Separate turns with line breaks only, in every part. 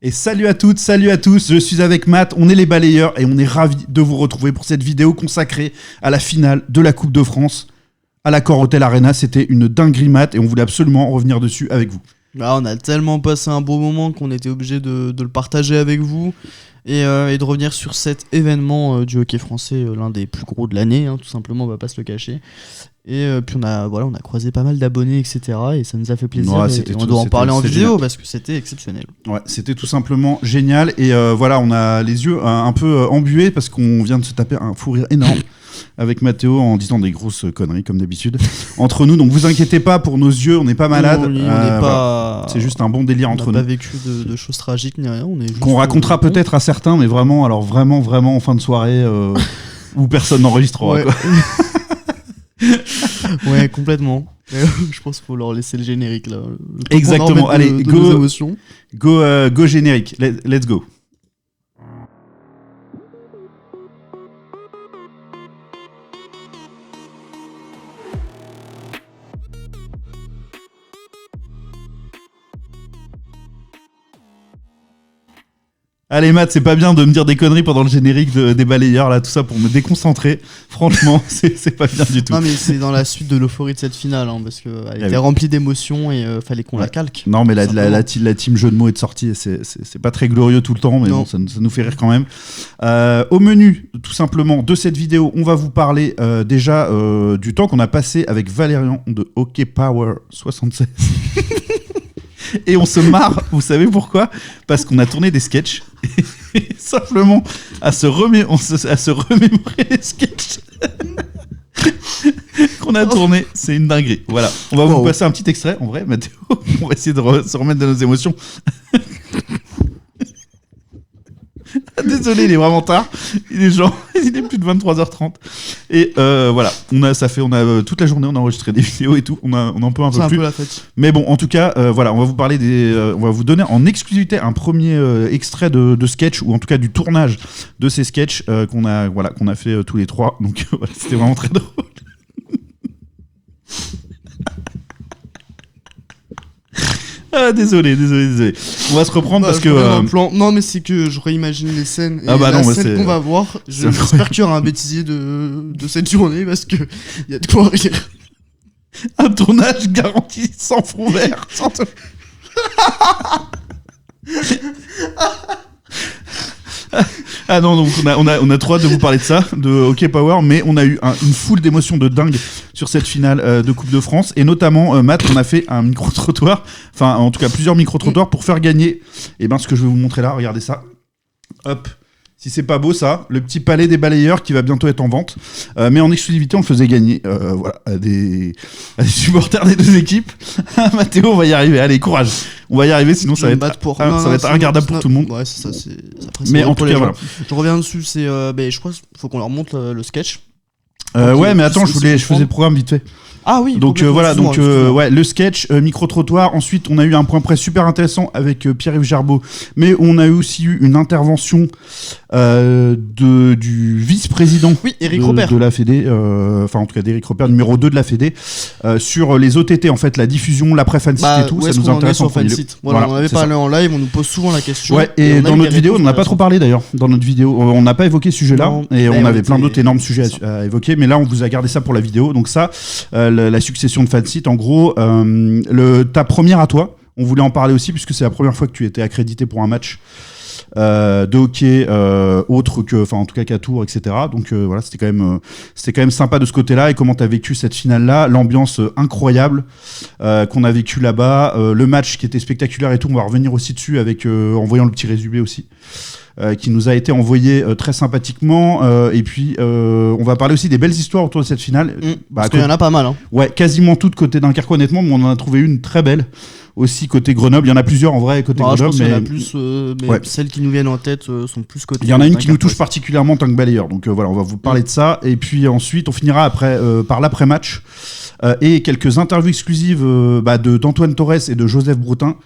Et salut à toutes, salut à tous, je suis avec Matt, on est les balayeurs et on est ravis de vous retrouver pour cette vidéo consacrée à la finale de la Coupe de France à l'Accor Hotel Arena. C'était une dinguerie, Matt, et on voulait absolument revenir dessus avec vous.
Là, on a tellement passé un beau moment qu'on était obligé de le partager avec vous et de revenir sur cet événement du hockey français, l'un des plus gros de l'année, tout simplement, on va pas se le cacher. Et puis on a croisé pas mal d'abonnés, etc. Et ça nous a fait plaisir.
Ouais,
et on doit en parler en vidéo
génial.
parce que c'était exceptionnel.
Ouais, c'était tout simplement génial. Et voilà, on a les yeux un peu embués parce qu'on vient de se taper un fou rire énorme avec Mathéo en disant des grosses conneries comme d'habitude entre nous. Donc vous inquiétez pas pour nos yeux, on n'est pas malade.
On n'est pas...
Voilà. C'est juste un bon délire entre nous.
On n'a pas vécu de choses tragiques ni rien. On est juste
qu'on racontera peut-être à certains, mais vraiment en fin de soirée où personne n'enregistrera.
Ouais.
Quoi.
Ouais, complètement. Je pense qu'il faut leur laisser le générique là.
Exactement. Allez,
go
générique. Let's go. Allez Matt, c'est pas bien de me dire des conneries pendant le générique des balayeurs, là, tout ça pour me déconcentrer. Franchement, c'est pas bien du tout.
Non mais c'est dans la suite de l'euphorie de cette finale, parce qu'elle était remplie d'émotions et fallait qu'on la calque.
Non mais la team jeu de mots est de sortie, c'est pas très glorieux tout le temps, mais bon, ça nous fait rire quand même. Au menu, tout simplement, de cette vidéo, on va vous parler déjà du temps qu'on a passé avec Valérian de Hockey Power 76. Et on se marre, vous savez pourquoi ? Parce qu'on a tourné des sketchs. Et simplement à se remémorer les sketchs qu'on a tournés, c'est une dinguerie. Voilà, on va vous passer un petit extrait. En vrai, Mathéo, on va essayer de se remettre de nos émotions. Désolé, il est vraiment tard. Il est plus de 23h30. Et voilà, on a toute la journée, on a enregistré des vidéos et tout. On en peut un peu plus.
C'est un peu la fête.
Mais bon, en tout cas, voilà, on va vous parler on va vous donner en exclusivité un premier extrait de sketch, ou en tout cas du tournage de ces sketchs qu'on a fait tous les trois. Donc voilà, c'était vraiment très drôle. Ah, désolé. On va se reprendre parce que...
Non, mais c'est que je réimagine les scènes. Et scène qu'on va voir, j'espère qu'il y aura un bêtisier de cette journée parce qu'il y a de quoi rire.
Un tournage garanti sans fond vert. Ah non, donc on a trop hâte de vous parler de ça, de Hockey Power, mais on a eu une foule d'émotions de dingue sur cette finale de Coupe de France, et notamment Matt, on a fait un micro-trottoir, enfin en tout cas plusieurs micro-trottoirs pour faire gagner, et ce que je vais vous montrer là, regardez ça, hop. Si c'est pas beau ça, le petit palais des balayeurs qui va bientôt être en vente. Mais en exclusivité, on le faisait gagner à des supporters des deux équipes. Mathéo, on va y arriver. Allez, courage. On va y arriver, sinon ça va être regardable pour tout le monde.
Ouais, c'est ça.
Mais en tout cas, voilà.
Je reviens dessus, je crois qu'il faut qu'on leur montre le sketch.
Ouais, mais attends, je faisais le programme vite fait.
Ah oui.
Donc voilà, le sketch, micro-trottoir. Ensuite, on a eu un point presse super intéressant avec Pierre-Yves Gerbeau, mais on a aussi eu une intervention du vice-président de la Fédé, enfin en tout cas d'Éric Repère, numéro 2 de la Fédé, sur les OTT, en fait, la diffusion, l'après-fansite et tout. Ça nous intéresse en premier lieu.
Voilà, on avait parlé en live, on nous pose souvent la question.
Ouais, et dans notre vidéo, on n'a pas trop parlé d'ailleurs. Dans notre vidéo, on n'a pas évoqué ce sujet-là, et on avait plein d'autres énormes sujets à évoquer, mais là, on vous a gardé ça pour la vidéo. Donc ça, la succession de fansite, en gros, ta première à toi, on voulait en parler aussi puisque c'est la première fois que tu étais accrédité pour un match de hockey autre que, enfin en tout cas qu'à Tours, etc. Donc voilà, c'était quand même sympa de ce côté-là. Et comment t'as vécu cette finale-là, l'ambiance incroyable qu'on a vécu là-bas, le match qui était spectaculaire et tout. On va revenir aussi dessus avec en voyant le petit résumé aussi. Qui nous a été envoyé très sympathiquement, et puis on va parler aussi des belles histoires autour de cette finale.
Parce qu'il y en a pas mal.
Ouais, quasiment toutes côté Dunkerque honnêtement, mais on en a trouvé une très belle aussi côté Grenoble. Il y en a plusieurs en vrai côté Grenoble. Je pense
qu'il y en a plus, mais celles qui nous viennent en tête sont plus côté.
Il y en a une qui nous touche particulièrement en tant que balayeur. Donc voilà, on va vous parler de ça. Et puis ensuite, on finira par l'après-match. Et quelques interviews exclusives d'Antoine Torres et de Joseph Broutin.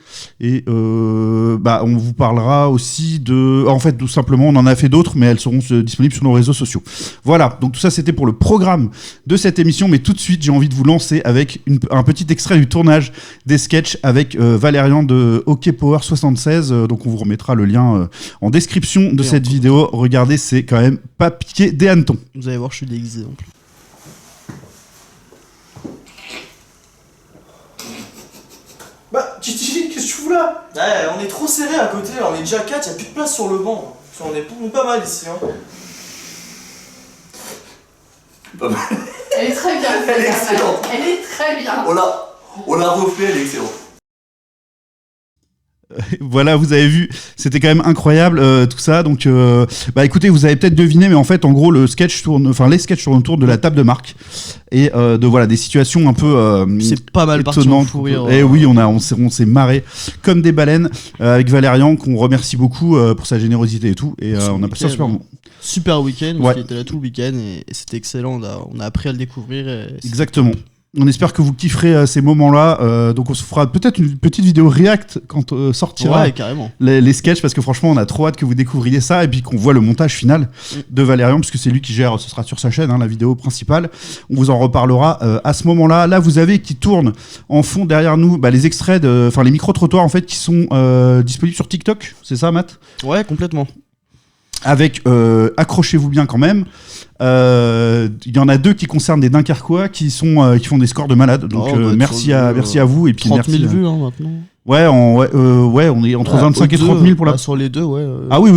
Et on vous parlera aussi en fait, tout simplement, on en a fait d'autres, mais elles seront disponibles sur nos réseaux sociaux. Voilà, donc tout ça, c'était pour le programme de cette émission. Mais tout de suite, j'ai envie de vous lancer avec un petit extrait du tournage des sketchs avec avec Valérian de Hockey Power 76. Donc on vous remettra le lien en description de cette vidéo. Regardez, c'est quand même pas piqué des hannetons.
Vous allez voir, je suis déguisé en plus.
Bah, Titi, qu'est-ce que tu fous là? Ouais, on est trop serré à côté, là. On est déjà 4, y'a plus de place sur le banc. On est pas mal ici, hein.
Pas mal.
Elle est très bien.
Elle est excellente.
Elle est très bien.
On l'a refait, elle est excellente.
Voilà, vous avez vu, c'était quand même incroyable tout ça. Donc, écoutez, vous avez peut-être deviné, mais en fait, en gros, les sketchs tournent autour de la table de Marc et des situations un peu
c'est pas mal parti en fou rire.
Et oui, on s'est marré comme des baleines avec Valérian, qu'on remercie beaucoup pour sa générosité et tout. Et on a passé un super moment.
Super week-end, parce qu'il était là tout le week-end et c'était excellent. On a appris à le découvrir.
Exactement. On espère que vous kifferez ces moments-là. Donc on se fera peut-être une petite vidéo react quand sortira les sketchs, parce que franchement on a trop hâte que vous découvriez ça et puis qu'on voit le montage final de Valérian, puisque c'est lui qui gère, ce sera sur sa chaîne, la vidéo principale. On vous en reparlera à ce moment-là. Là vous avez qui tourne en fond derrière nous les extraits, les micro-trottoirs en fait qui sont disponibles sur TikTok, c'est ça Matt?
Ouais, complètement.
Avec, accrochez-vous bien quand même, il y en a 2 qui concernent des Dunkerquois qui font des scores de malade. Donc merci à vous. Et puis
30 000 vues maintenant.
Ouais, on est entre 25 et 30 000 pour la...
sur les deux, ouais.
Ah oui,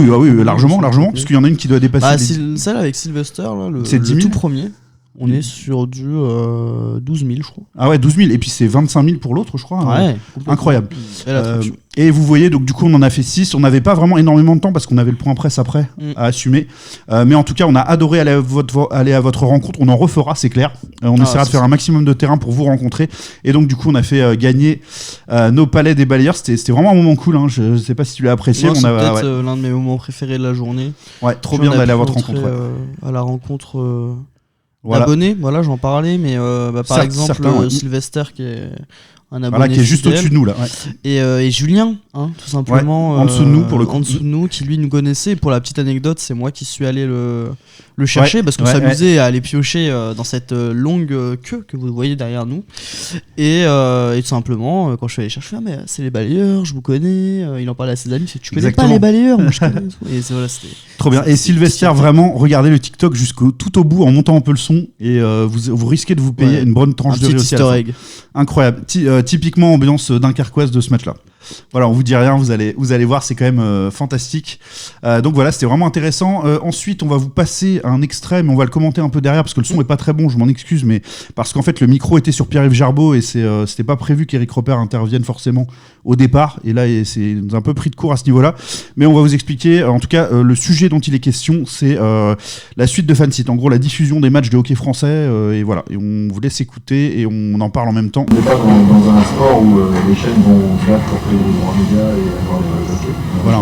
largement, parce qu'il y en a une qui doit dépasser...
Celle avec Sylvester, là,
c'est
le tout premier. On est sur du 12 000, je crois.
Ah ouais, 12 000. Et puis c'est 25 000 pour l'autre, je crois.
Ouais.
Incroyable. Et vous voyez, donc du coup, on en a fait 6. On n'avait pas vraiment énormément de temps parce qu'on avait le point presse après à assumer. Mais en tout cas, on a adoré aller à votre rencontre. On en refera, c'est clair. On essaiera de faire un maximum de terrain pour vous rencontrer. Et donc, du coup, on a fait gagner nos palais des balayeurs. C'était vraiment un moment cool. Je ne sais pas si tu l'as apprécié.
C'est peut-être l'un de mes moments préférés de la journée.
Ouais, trop bien d'aller à votre rencontre.
À la rencontre... Abonnés, j'en parlais, mais par exemple Sylvester qui est un abonné
qui est juste au-dessus de nous là,
et Julien, tout simplement,
en dessous de nous pour le coup.
En dessous de nous, qui lui nous connaissait. Pour la petite anecdote, c'est moi qui suis allé le chercher parce qu'on s'amusait à aller piocher dans cette longue queue que vous voyez derrière nous. Et tout simplement, quand je suis allé chercher, mais c'est les balayeurs, je vous connais. Il en parlait à ses amis, tu connais pas les balayeurs, moi je connais. Et c'était
trop bien. Et Sylvester, vraiment, regardez le TikTok tout au bout en montant un peu le son et vous risquez de vous payer une bonne tranche de riz aussi. Incroyable. Typiquement ambiance dunkerquoise de ce match-là. Voilà, on vous dit rien, vous allez voir, c'est quand même fantastique. Donc voilà, c'était vraiment intéressant. Ensuite, on va vous passer un extrait, mais on va le commenter un peu derrière parce que le son est pas très bon, je m'en excuse, mais parce qu'en fait le micro était sur Pierre-Yves Gerbeau et c'était pas prévu qu'Éric Roper intervienne forcément au départ. Et là, c'est un peu pris de court à ce niveau-là. Mais on va vous expliquer, en tout cas, le sujet dont il est question, c'est la suite de Fansite. En gros, la diffusion des matchs de hockey français. Et voilà, et on vous laisse écouter et on en parle en même temps.
On n'est pas dans un sport où les chaînes vont faire pour créer des droits médias et avoir des hockey.
Voilà,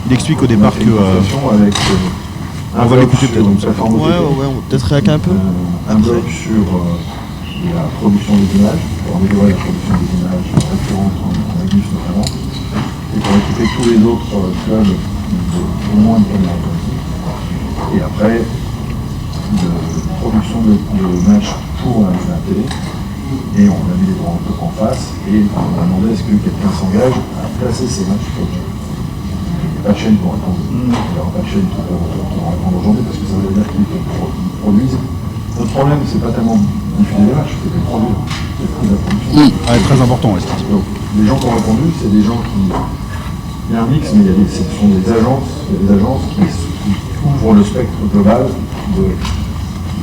il explique au départ que...
avec
on va l'écouter peut-être.
On va peut-être réacter un peu.
Un blog sur la production des images, pour améliorer la production des images récurrentes en Agnus notamment, et pour équiper tous les autres clubs au moins une première politique. Et après, de production de matchs pour la télé. Et on a mis les droits en face et on a demandé est-ce que quelqu'un s'engage à placer ces matchs pour le jeu. Il n'y a pas de chaîne pour répondre. Il n'y aura pas de chaîne qui va répondre aujourd'hui parce que ça veut dire qu'ils produisent. Notre problème, c'est pas tellement diffuser les matchs, c'est de produire. C'est la production.
Très important,
donc, les gens qui ont répondu, c'est des gens qui... Il y a un mix, mais ce sont des agences qui ouvrent le spectre global de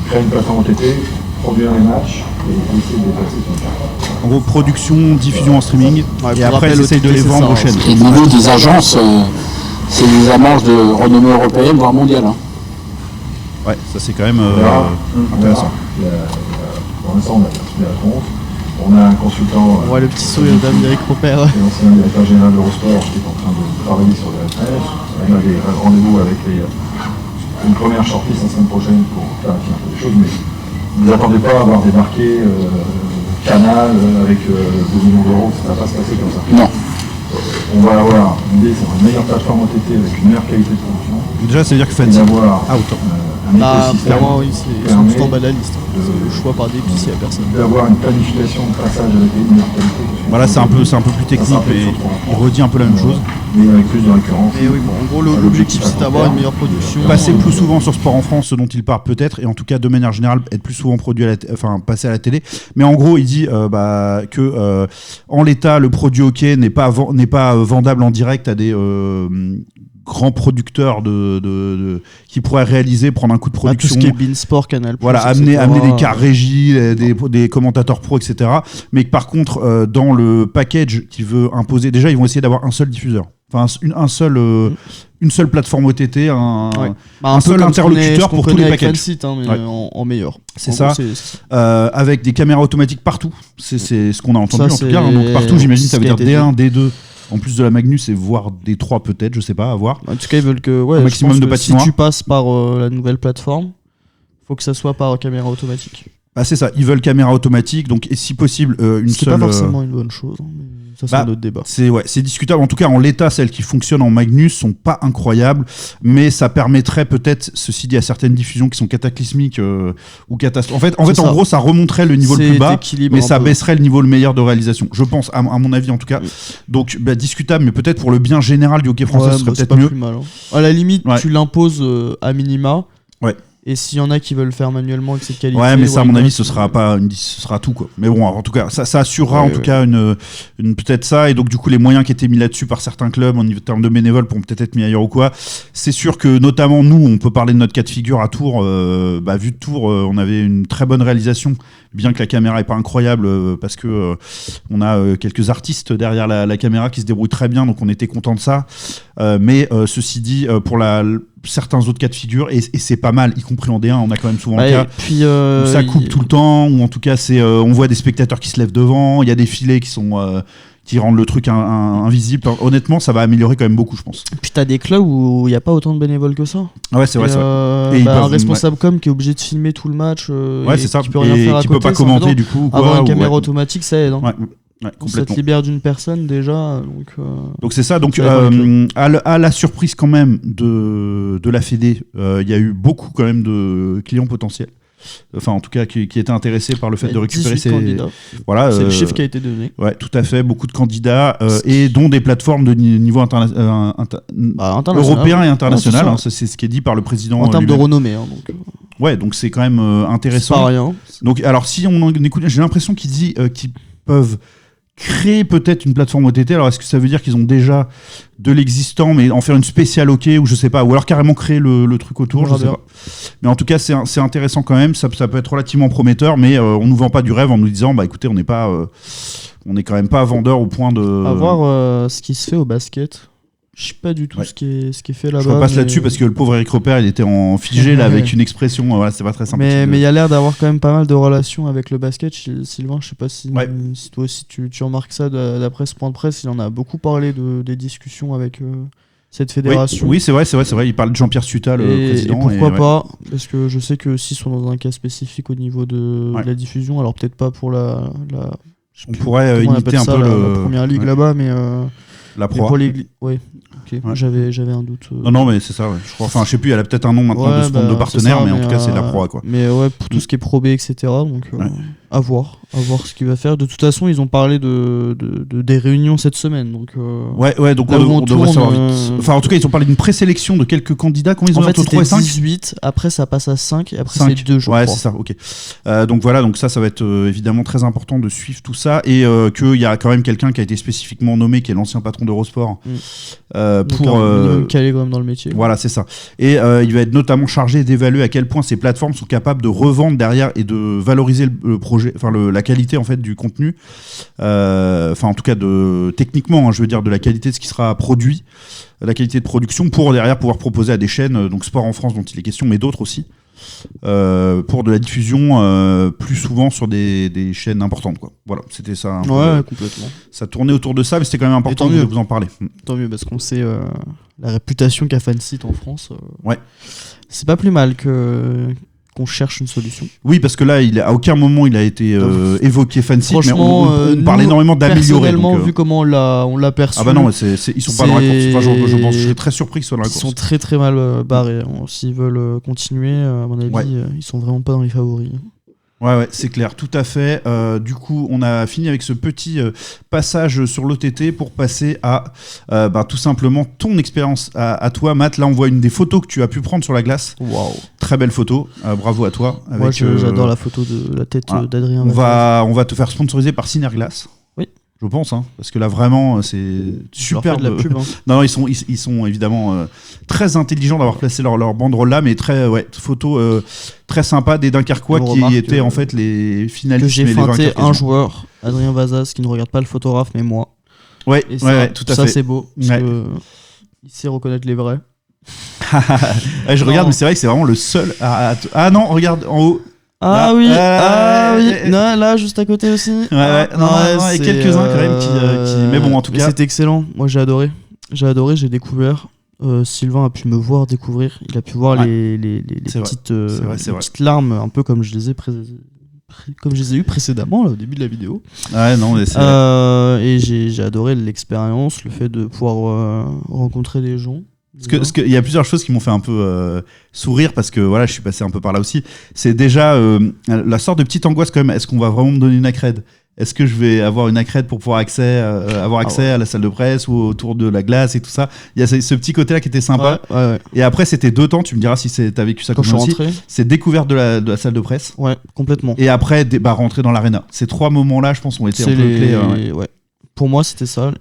créer une plateforme OTT, produire les matchs et essayer de dépasser son temps.
En gros, production, diffusion en streaming, et après ils essayent de les vendre aux chaînes.
Et au niveau des agences, c'est des agences de renommée européenne, voire mondiale.
Ouais, ça c'est quand même intéressant.
Pour l'instant, on a perçu les réponses. On a un consultant...
On voit le petit sourire d'Éric Roper.
Qui est l'ancien directeur général d'Eurosport, qui est en train de travailler sur les retraites. On a des rendez-vous avec une première shortlist la semaine prochaine pour clarifier un peu les choses, mais ne vous attendez pas à avoir débarqué Canal avec 2 millions d'euros, ça ne va pas se passer comme ça.
Non.
On va avoir l'idée, c'est une meilleure plateforme OTT avec une meilleure qualité de production.
Déjà, ça veut dire que Fansite
un écosystème
pour moi, oui, c'est tout en bas de la liste.
De
C'est le choix par dépit s'il n'y a personne.
d'avoir une planification de traçage avec une meilleure qualité.
Voilà, c'est un peu plus technique, mais il redit un peu la même chose.
Mais avec plus de récurrence.
Mais oui, bon, en gros, l'objectif c'est d'avoir une meilleure production.
Passer plus souvent sur Sport en France, ce dont il parle peut-être, et en tout cas de manière générale être plus souvent produit passer à la télé. Mais en gros, il dit que en l'état, le produit hockey n'est pas vendable en direct à des grands producteurs qui pourraient prendre un coup de production.
Tout ce qui est Beansport, Canal+.
Voilà, amener des cars régie, des commentateurs pro, etc. Mais que par contre, dans le package qu'il veut imposer, déjà, ils vont essayer d'avoir un seul diffuseur. Enfin, une seule plateforme OTT, un seul interlocuteur pour tous les packages.
Site, mais en meilleur.
C'est ça. Avec des caméras automatiques partout. C'est ce qu'on a entendu en tout cas. Donc partout, j'imagine, ça veut dire D1, D2. En plus de la Magnus et voire D3 peut-être, je sais pas, à voir.
En tout cas, ils veulent que
un maximum de patinoires.
Si tu passes par la nouvelle plateforme, faut que ça soit par caméra automatique.
Bah c'est ça, ils veulent caméra automatique, donc et si possible une seule.
C'est pas forcément une bonne chose. Mais ça, c'est un autre débat.
C'est discutable. En tout cas, en l'état, celles qui fonctionnent en Magnus sont pas incroyables, mais ça permettrait peut-être, ceci dit, à certaines diffusions qui sont cataclysmiques ou catastrophiques. En fait, en gros, ça remonterait le niveau le plus bas, mais ça baisserait le niveau le meilleur de réalisation. Je pense, à mon avis en tout cas. Donc, discutable, mais peut-être pour le bien général du hockey français, ce serait peut-être mieux.
Plus mal, hein. À la limite, tu l'imposes à minima.
Ouais.
Et s'il y en a qui veulent faire manuellement avec cette qualité.
Ouais, mais ça, à mon avis, ce sera tout, quoi. Mais bon, en tout cas, ça assurera en tout cas une peut-être ça. Et donc, du coup, les moyens qui étaient mis là-dessus par certains clubs en termes de bénévoles pourront peut-être être mis ailleurs ou quoi. C'est sûr que, notamment, nous, on peut parler de notre cas de figure à Tours. Vu de Tours, on avait une très bonne réalisation, bien que la caméra est pas incroyable, parce que on a quelques artistes derrière la caméra qui se débrouillent très bien, donc on était content de ça. Mais ceci dit, pour certains autres cas de figure, et c'est pas mal, y compris en D1, on a quand même souvent le cas
puis,
où ça coupe tout le temps, ou en tout cas on voit des spectateurs qui se lèvent devant, il y a des filets qui rendent le truc invisible. Honnêtement, ça va améliorer quand même beaucoup, je pense.
Puis t'as des clubs où il n'y a pas autant de bénévoles que ça.
Ouais, c'est vrai.
Et un responsable com qui est obligé de filmer tout le match,
c'est ça.
Qui peut rien faire à
qui
côté,
peut pas commenter du coup.
Avoir une caméra automatique, ça aide. Hein.
Ouais,
ça te libère d'une personne déjà.
Donc c'est ça. Donc à la surprise quand même de la Fédé, il y a eu beaucoup quand même de clients potentiels. Enfin, en tout cas, qui étaient intéressés par le fait de récupérer ces
candidats.
Voilà,
c'est le chiffre qui a été donné.
Ouais, tout à fait. Beaucoup de candidats et dont des plateformes de niveau européen et international.
Ouais,
c'est ce qui est dit par le président.
En termes de renommée. Donc.
Ouais, donc c'est quand même intéressant.
C'est pas rien.
Donc, alors, si on en écoute, j'ai l'impression qu'il dit qu'ils peuvent créer peut-être une plateforme OTT. Alors est-ce que ça veut dire qu'ils ont déjà de l'existant mais en faire une spéciale hockey ou je sais pas, ou alors carrément créer le truc autour, je sais pas. Mais en tout cas c'est intéressant quand même, ça peut être relativement prometteur, mais on nous vend pas du rêve en nous disant bah écoutez on est quand même pas vendeur au point de
à voir ce qui se fait au basket. Je sais pas du tout ce qui est fait là-bas.
Je repasse là-dessus parce que le pauvre Eric Repère il était en figé là avec une expression, voilà, c'est pas très simple.
Mais il y a l'air d'avoir quand même pas mal de relations avec le basket, Sylvain. Je sais pas si toi aussi tu remarques ça d'après ce point de presse. Il en a beaucoup parlé des discussions avec cette fédération.
Oui, c'est vrai. Il parle de Jean-Pierre Suta, le président.
Et pourquoi pas, parce que je sais que s'ils sont dans un cas spécifique au niveau de la diffusion, alors peut-être pas pour la
on pourrait imiter un peu
la première ligue là-bas, mais
la Pro.
Ouais. Okay. Ouais. J'avais un doute.
Non, mais c'est ça, ouais. Je crois. Enfin, je sais plus, elle a peut-être un nom maintenant de partenaire, mais en tout cas, c'est la Pro, quoi.
Mais ouais, pour tout ce qui est Pro B, etc. Donc, à voir ce qu'il va faire. De toute façon, ils ont parlé des réunions cette semaine. Donc,
donc on devrait savoir vite. Enfin, en tout cas, ils ont parlé d'une présélection de quelques candidats. Combien ils ont
entre
3 et 5
18, après ça passe à 5, et après c'est 2, je crois.
Ouais, c'est ça, ok. Donc voilà, donc ça va être évidemment très important de suivre tout ça. Et qu'il y a quand même quelqu'un qui a été spécifiquement nommé, qui est l'ancien patron d'Eurosport. Pour
calé quand même dans le métier.
Voilà, c'est ça. Et il va être notamment chargé d'évaluer à quel point ces plateformes sont capables de revendre derrière et de valoriser le projet, enfin la qualité en fait du contenu. Enfin en tout cas techniquement, je veux dire de la qualité de ce qui sera produit, la qualité de production pour derrière pouvoir proposer à des chaînes, donc Sport en France dont il est question, mais d'autres aussi. Pour de la diffusion plus souvent sur des chaînes importantes, quoi. Voilà, c'était ça.
Complètement.
Ça tournait autour de ça, mais c'était quand même important de vous en parler.
Tant mieux, parce qu'on sait la réputation qu'a Fansite en France.
Ouais.
C'est pas plus mal qu'on cherche une solution.
Oui, parce que là, à aucun moment il a été évoqué Fansite, mais on parle énormément d'améliorer.
Personnellement, vu comment on l'a perçu.
Ah bah non, ils sont pas dans la course. Enfin, je serais très surpris qu'ils soient dans la course.
Ils sont très très mal barrés. S'ils veulent continuer, à mon avis, ils sont vraiment pas dans les favoris.
Ouais, c'est clair, tout à fait. Du coup, on a fini avec ce petit passage sur l'OTT pour passer à tout simplement ton expérience à toi, Matt. Là, on voit une des photos que tu as pu prendre sur la glace.
Waouh.
Très belle photo, bravo à toi.
Moi, j'adore la photo de la tête d'Adrien.
On va te faire sponsoriser par Cinerglass.
Oui.
Je pense, parce que là vraiment c'est super.
De la pub.
Non, ils sont évidemment très intelligents d'avoir placé leur banderole là, mais très photo très sympa des Dunkerquois qui étaient en fait les finalistes.
Que j'ai feinté un joueur, Adrien Vazas, qui ne regarde pas le photographe, mais moi.
Ouais,
et ça,
tout à fait.
Ça c'est beau, parce que il sait reconnaître les vrais.
Je regarde, mais c'est vrai que c'est vraiment le seul. Ah non, regarde en haut.
Ah oui, non, là juste à côté aussi.
Il y a quelques-uns quand même qui. Mais bon, en tout cas.
C'était excellent. Moi j'ai adoré, j'ai découvert. Sylvain a pu me voir découvrir. Il a pu voir les petites larmes, un peu comme je les ai eues précédemment là, au début de la vidéo.
Ouais, non, mais c'est
et j'ai adoré l'expérience, le fait de pouvoir rencontrer des gens.
Parce que il y a plusieurs choses qui m'ont fait un peu sourire parce que voilà, je suis passé un peu par là aussi. C'est déjà la sorte de petite angoisse quand même. Est-ce qu'on va vraiment me donner une accrède ? Est-ce que je vais avoir une accrède pour pouvoir avoir accès à la salle de presse ou autour de la glace et tout ça ? Il y a ce petit côté-là qui était sympa.
Ouais.
Et après, c'était 2 temps. Tu me diras si t'as vécu ça
quand
comme
je suis
aussi.
rentré.
C'est découverte de la salle de presse.
Ouais, complètement.
Et après, rentrer dans l'arena. Ces 3 moments-là, je pense, ont été un peu clés.
Ouais. Pour moi, c'était ça. Et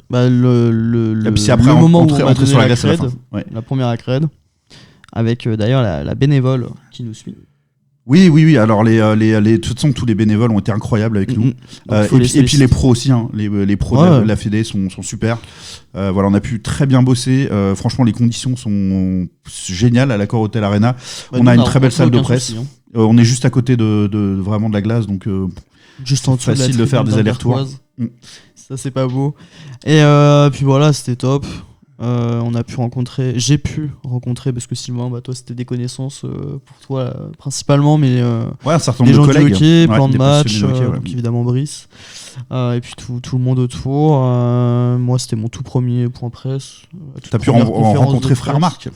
puis après,
le moment où
on
on m'a donné
sur la glace à la fin.
La première accrède, avec d'ailleurs la bénévole qui nous suit.
Oui. Alors de toute façon, tous les bénévoles ont été incroyables avec nous. Et puis les pros aussi. Les pros de la Fédé sont super. On a pu très bien bosser. Franchement, les conditions sont géniales à l'Accor Hotel Arena. On a une très belle salle de presse. Souci, on est juste à côté de vraiment de la glace, donc
juste en dessous
facile de faire des allers-retours.
Ça c'est pas beau. Et puis voilà, c'était top. J'ai pu rencontrer, parce que Sylvain, toi c'était des connaissances pour toi principalement, mais
un certain
des
nombre
gens
de collègues,
du hockey, plan de match,
hockey,
donc évidemment Brice, et puis tout le monde autour. Moi c'était mon tout premier point presse.
T'as pu rencontrer frère Marc.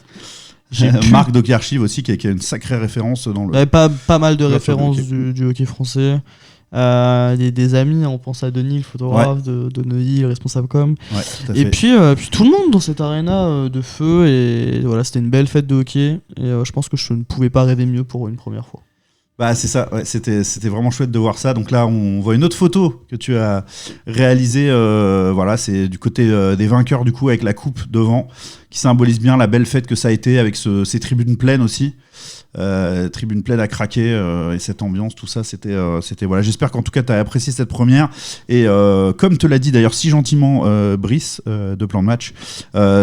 Marc d'Hockey Archive aussi, qui a une sacrée référence dans le.
Il y avait pas mal de références du hockey français. Des amis, on pense à Denis, le photographe, de Neuilly, le responsable com. Et puis tout le monde dans cette arena de feu, et voilà, c'était une belle fête de hockey, et je pense que je ne pouvais pas rêver mieux pour une première fois.
C'est ça, c'était vraiment chouette de voir ça. Donc là, on voit une autre photo que tu as réalisée. C'est du côté des vainqueurs, du coup, avec la coupe devant, qui symbolise bien la belle fête que ça a été, avec ces tribunes pleines aussi. Tribune pleine à craquer, et cette ambiance, tout ça, c'était voilà. J'espère qu'en tout cas tu as apprécié cette première, et comme te l'a dit d'ailleurs si gentiment Brice de Plan de Match,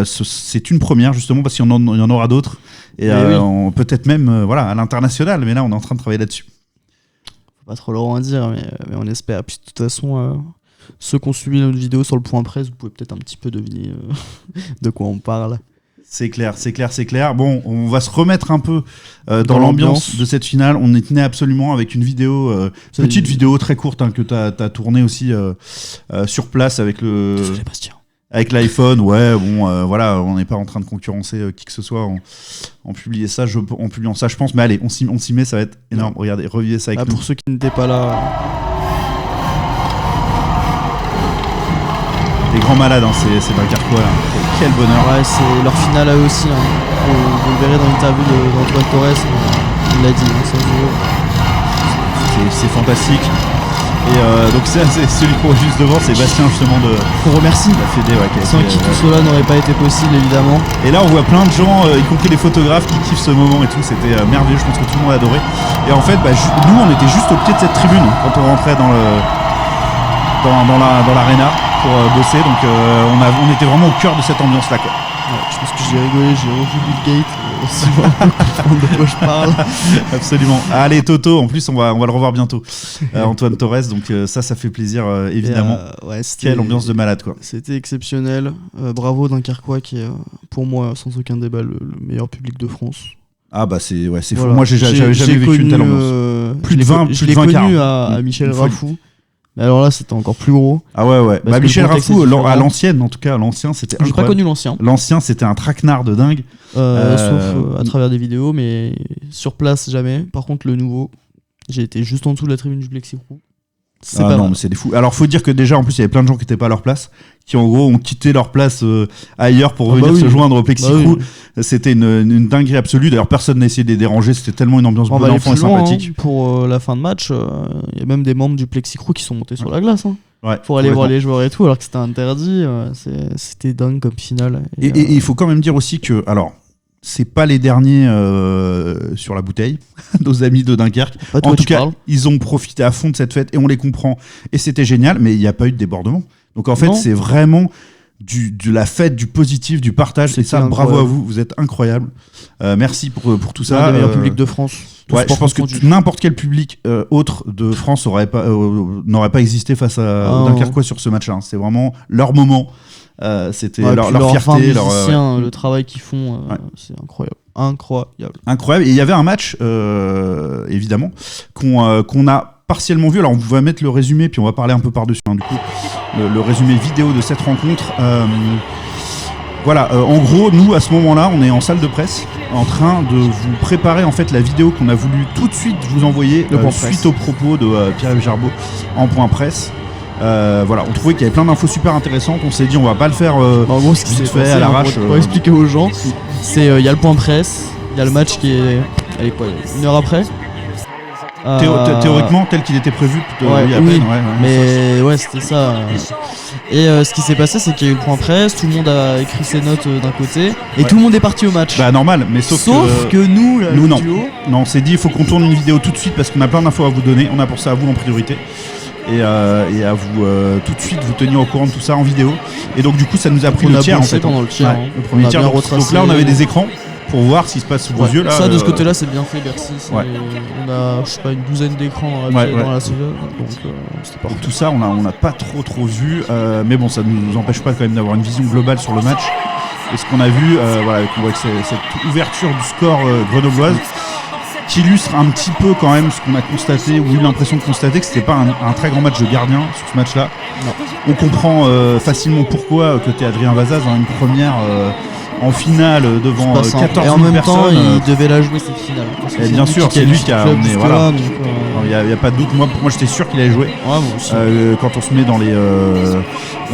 c'est une première justement parce qu'il y en aura d'autres, et peut-être même à l'international, mais là on est en train de travailler là-dessus.
Faut pas trop loin à dire, mais on espère. Puis de toute façon, ceux qui ont suivi notre vidéo sur le point presse, vous pouvez peut-être un petit peu deviner de quoi on parle.
C'est clair. Bon, on va se remettre un peu dans l'ambiance de cette finale. On y tenait absolument avec une vidéo, petite vidéo très courte que tu as tournée aussi sur place avec l'iPhone. On n'est pas en train de concurrencer qui que ce soit en publiant ça, je pense. Mais allez, on s'y met, ça va être énorme. Regardez, revivez ça avec nous.
Pour ceux qui n'étaient pas là...
Les grands malades, c'est Dunkerquois là. Quel bonheur.
Ouais, c'est leur finale à eux aussi. Vous le verrez dans l'interview d'Antoine Torres, il l'a dit.
C'est fantastique. Et donc c'est celui qu'on voit juste devant, c'est Bastien justement
qu'on remercie.
La Fédé,
sans qui tout cela n'aurait pas été possible évidemment.
Et là on voit plein de gens, y compris les photographes, qui kiffent ce moment et tout. C'était merveilleux, je pense que tout le monde a adoré. Et en fait, nous on était juste au pied de cette tribune quand on rentrait dans l'arena pour bosser, donc on était vraiment au cœur de cette ambiance là, quoi.
Je pense que j'ai rigolé, j'ai revu Bill Gates aussi pour comprendre de quoi je parle.
Absolument. Allez Toto, en plus on va le revoir bientôt. Antoine Torres, donc ça fait plaisir évidemment. Quelle ambiance de malade, quoi.
C'était exceptionnel. Bravo Dunkerquois qui est pour moi sans aucun débat le meilleur public de France.
Ah bah c'est fou. Moi j'avais jamais vécu une telle ambiance. Plus de 20
je l'ai connu à Michel Raffou. Mais alors là, c'était encore plus gros.
Ah ouais. Michel Raffou, à l'ancienne, en tout cas, l'ancien, c'était incroyable.
J'ai pas connu l'ancien.
L'ancien, c'était un traquenard de dingue.
Sauf à travers des vidéos, mais sur place, jamais. Par contre, le nouveau, J'ai été juste en dessous de la tribune du Plexicrou. C'est
Ah
pas
non,
mal.
mais c'est des fous. Alors, faut dire que déjà, en plus, il y avait plein de gens qui n'étaient pas à leur place, qui en gros ont quitté leur place ailleurs pour venir se joindre au Plexicrou. C'était une dinguerie absolue. D'ailleurs, personne n'a essayé de les déranger. C'était tellement une ambiance bon enfant et sympathique.
Pour la fin de match, il y a même des membres du Plexicrou qui sont montés sur la glace.
Ouais,
pour aller voir les joueurs et tout, alors que c'était interdit. C'était dingue comme finale.
Et il faut quand même dire aussi que, alors, c'est pas les derniers sur la bouteille, nos amis de Dunkerque. En tout cas, ils ont profité à fond de cette fête et on les comprend. Et c'était génial, mais il n'y a pas eu de débordement. Donc en fait, c'est vraiment de la fête, du positif, du partage. C'est ça, bravo à vous, vous êtes incroyables. Merci pour tout ça.
Un des meilleurs publics de France.
Ouais, je pense que n'importe quel public autre de France n'aurait pas existé face à Dunkerquois sur ce match-là. C'est vraiment leur moment. C'était leur fierté, leur musiciens,
le travail qu'ils font, c'est incroyable.
Incroyable. Et il y avait un match, évidemment, qu'on a partiellement vu. Alors on va mettre le résumé, puis on va parler un peu par-dessus. Du coup, le résumé vidéo de cette rencontre. Voilà, en gros, nous à ce moment-là, on est en salle de presse, en train de vous préparer en fait la vidéo qu'on a voulu tout de suite vous envoyer suite aux propos de Pierre-Yves Gerbeau en point presse. Voilà, on trouvait qu'il y avait plein d'infos super intéressantes. On s'est dit on va pas le faire
en gros, ce qui
vite fait à l'arrache.
Pour expliquer aux gens, c'est il y a le point presse, il y a le match qui est une heure après.
Théoriquement tel qu'il était prévu.
Mais ouais, c'était ça. Et ce qui s'est passé, c'est qu'il y a eu le point presse, tout le monde a écrit ses notes d'un côté et tout le monde est parti au match.
Bah normal, mais sauf
que nous
non.
Duo,
non, on s'est dit il faut qu'on tourne une vidéo tout de suite parce qu'on a plein d'infos à vous donner. On a pour ça à vous en priorité. Et à vous tout de suite vous tenir au courant de tout ça en vidéo. Et donc du coup ça nous a pris le tiers en fait.
Pendant le tiers,
le premier tiers. Donc là on avait des écrans pour voir ce qui se passe sous vos yeux là.
Ça de ce côté là c'est bien fait Bercy. On a je sais pas une douzaine d'écrans dans la salle. Donc c'était parfait.
Tout ça on a pas trop vu, mais bon ça ne nous empêche pas quand même d'avoir une vision globale sur le match. Et ce qu'on a vu, voilà, on voit que cette ouverture du score grenobloise qui illustre un petit peu quand même ce qu'on a constaté, ou eu l'impression de constater que c'était pas un très grand match de gardien sur ce match-là. Non. On comprend facilement pourquoi côté Adrien Vazaz, une première en finale devant 14 000 personnes.
Et en même temps, il devait la jouer cette finale.
Et bien sûr, c'est lui qui a emmené. Voilà. Il n'y a pas de doute. Moi j'étais sûr qu'il allait jouer.
Ouais, moi aussi.
Quand on se met dans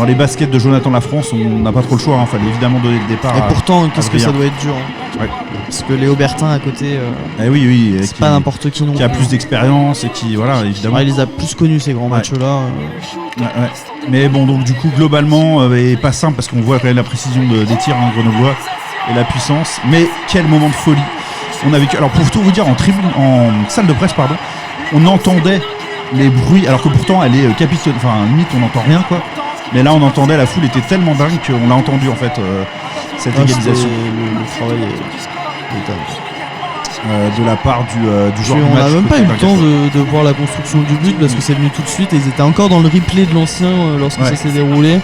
les baskets de Jonathan Lafrance, on n'a pas trop le choix. Il fallait évidemment donner le départ.
Et pourtant, qu'est-ce que ça doit être dur.
Ouais.
Parce que Léo Bertin à côté,
oui,
c'est pas n'importe qui non plus.
Qui a plus d'expérience et qui, voilà, évidemment.
Il les a plus connus ces grands matchs-là.
Mais bon, donc du coup, globalement, et pas simple parce qu'on voit quand même la précision des tirs grenoblois et la puissance. Mais quel moment de folie on a vécu. Alors pour tout vous dire, en salle de presse, pardon, on entendait les bruits, alors que pourtant elle est capitonnée. Enfin, limite, on n'entend rien quoi. Mais là, on entendait, la foule était tellement dingue qu'on l'a entendu en fait. Cette égalisation.
Le travail est
de la part du joueur.
On n'a même pas eu le temps de voir la construction du but parce que c'est venu tout de suite et ils étaient encore dans le replay de l'ancien lorsque ça s'est déroulé.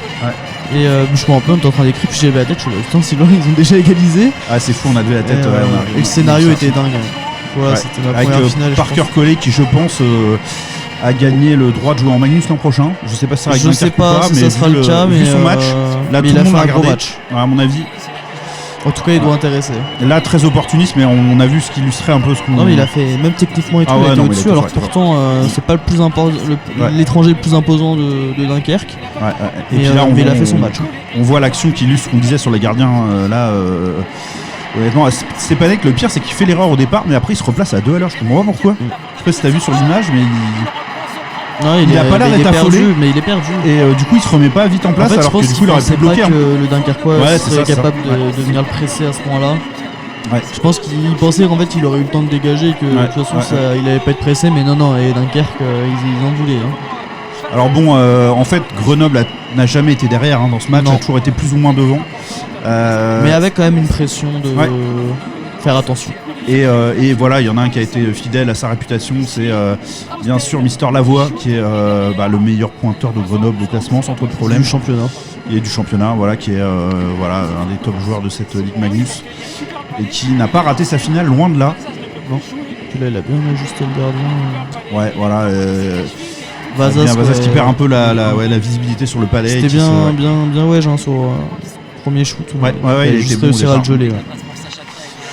Et je me rappelle, on était en train d'écrire, puis j'avais la tête, je me suis dit putain, Sylvain, ils ont déjà égalisé.
Ah, c'est fou, on a vu la tête.
Et le scénario était dingue. Voilà, c'était ma première finale.
Parker Collet qui, je pense, a gagné le droit de jouer en Magnus l'an prochain. Je sais pas si ça sera
je sais pas si ça sera le cas, mais
son match, là, tout le monde a regardé. À mon avis.
En tout cas, il doit intéresser.
Là, très opportuniste, mais on a vu ce qui illustrait un peu ce qu'on.
Non, mais il a fait, même techniquement et tout, il a été au-dessus, alors que pourtant, c'est pas le plus l'étranger le plus imposant de Dunkerque.
Et puis là,
il a fait son match.
On voit l'action qui illustre ce qu'on disait sur les gardiens. Là, honnêtement, c'est pas net. Le pire, c'est qu'il fait l'erreur au départ, mais après, il se replace à 2 à l'heure. Je comprends pas pourquoi. Je sais pas si t'as vu sur l'image, mais il a pas l'air d'être affolé,
mais il est perdu.
Et du coup, il se remet pas vite en place, alors que du coup, il aurait pu bloquer.
Je pense que le Dunkerquois serait capable de venir le presser à ce point-là. Je pense qu'il pensait qu'en fait, il aurait eu le temps de dégager et que de toute façon, il allait pas être pressé, mais non, et Dunkerque, ils en voulaient.
Alors bon, en fait, Grenoble n'a jamais été derrière dans ce match, a toujours été plus ou moins devant.
Mais avec quand même une pression de faire attention.
Et voilà, il y en a un qui a été fidèle à sa réputation, c'est bien sûr Mister Lavoie, qui est le meilleur pointeur de Grenoble au classement, sans trop de problème.
Du championnat.
Et du championnat, voilà, qui est un des top joueurs de cette Ligue Magnus. Et qui n'a pas raté sa finale, loin de là.
Non. Puis là, il a bien ajusté le gardien.
Ouais, voilà.
Vazaz
qui perd un peu la visibilité sur le palais.
C'était bien sur premier shoot.
Il a juste
réussi à le geler.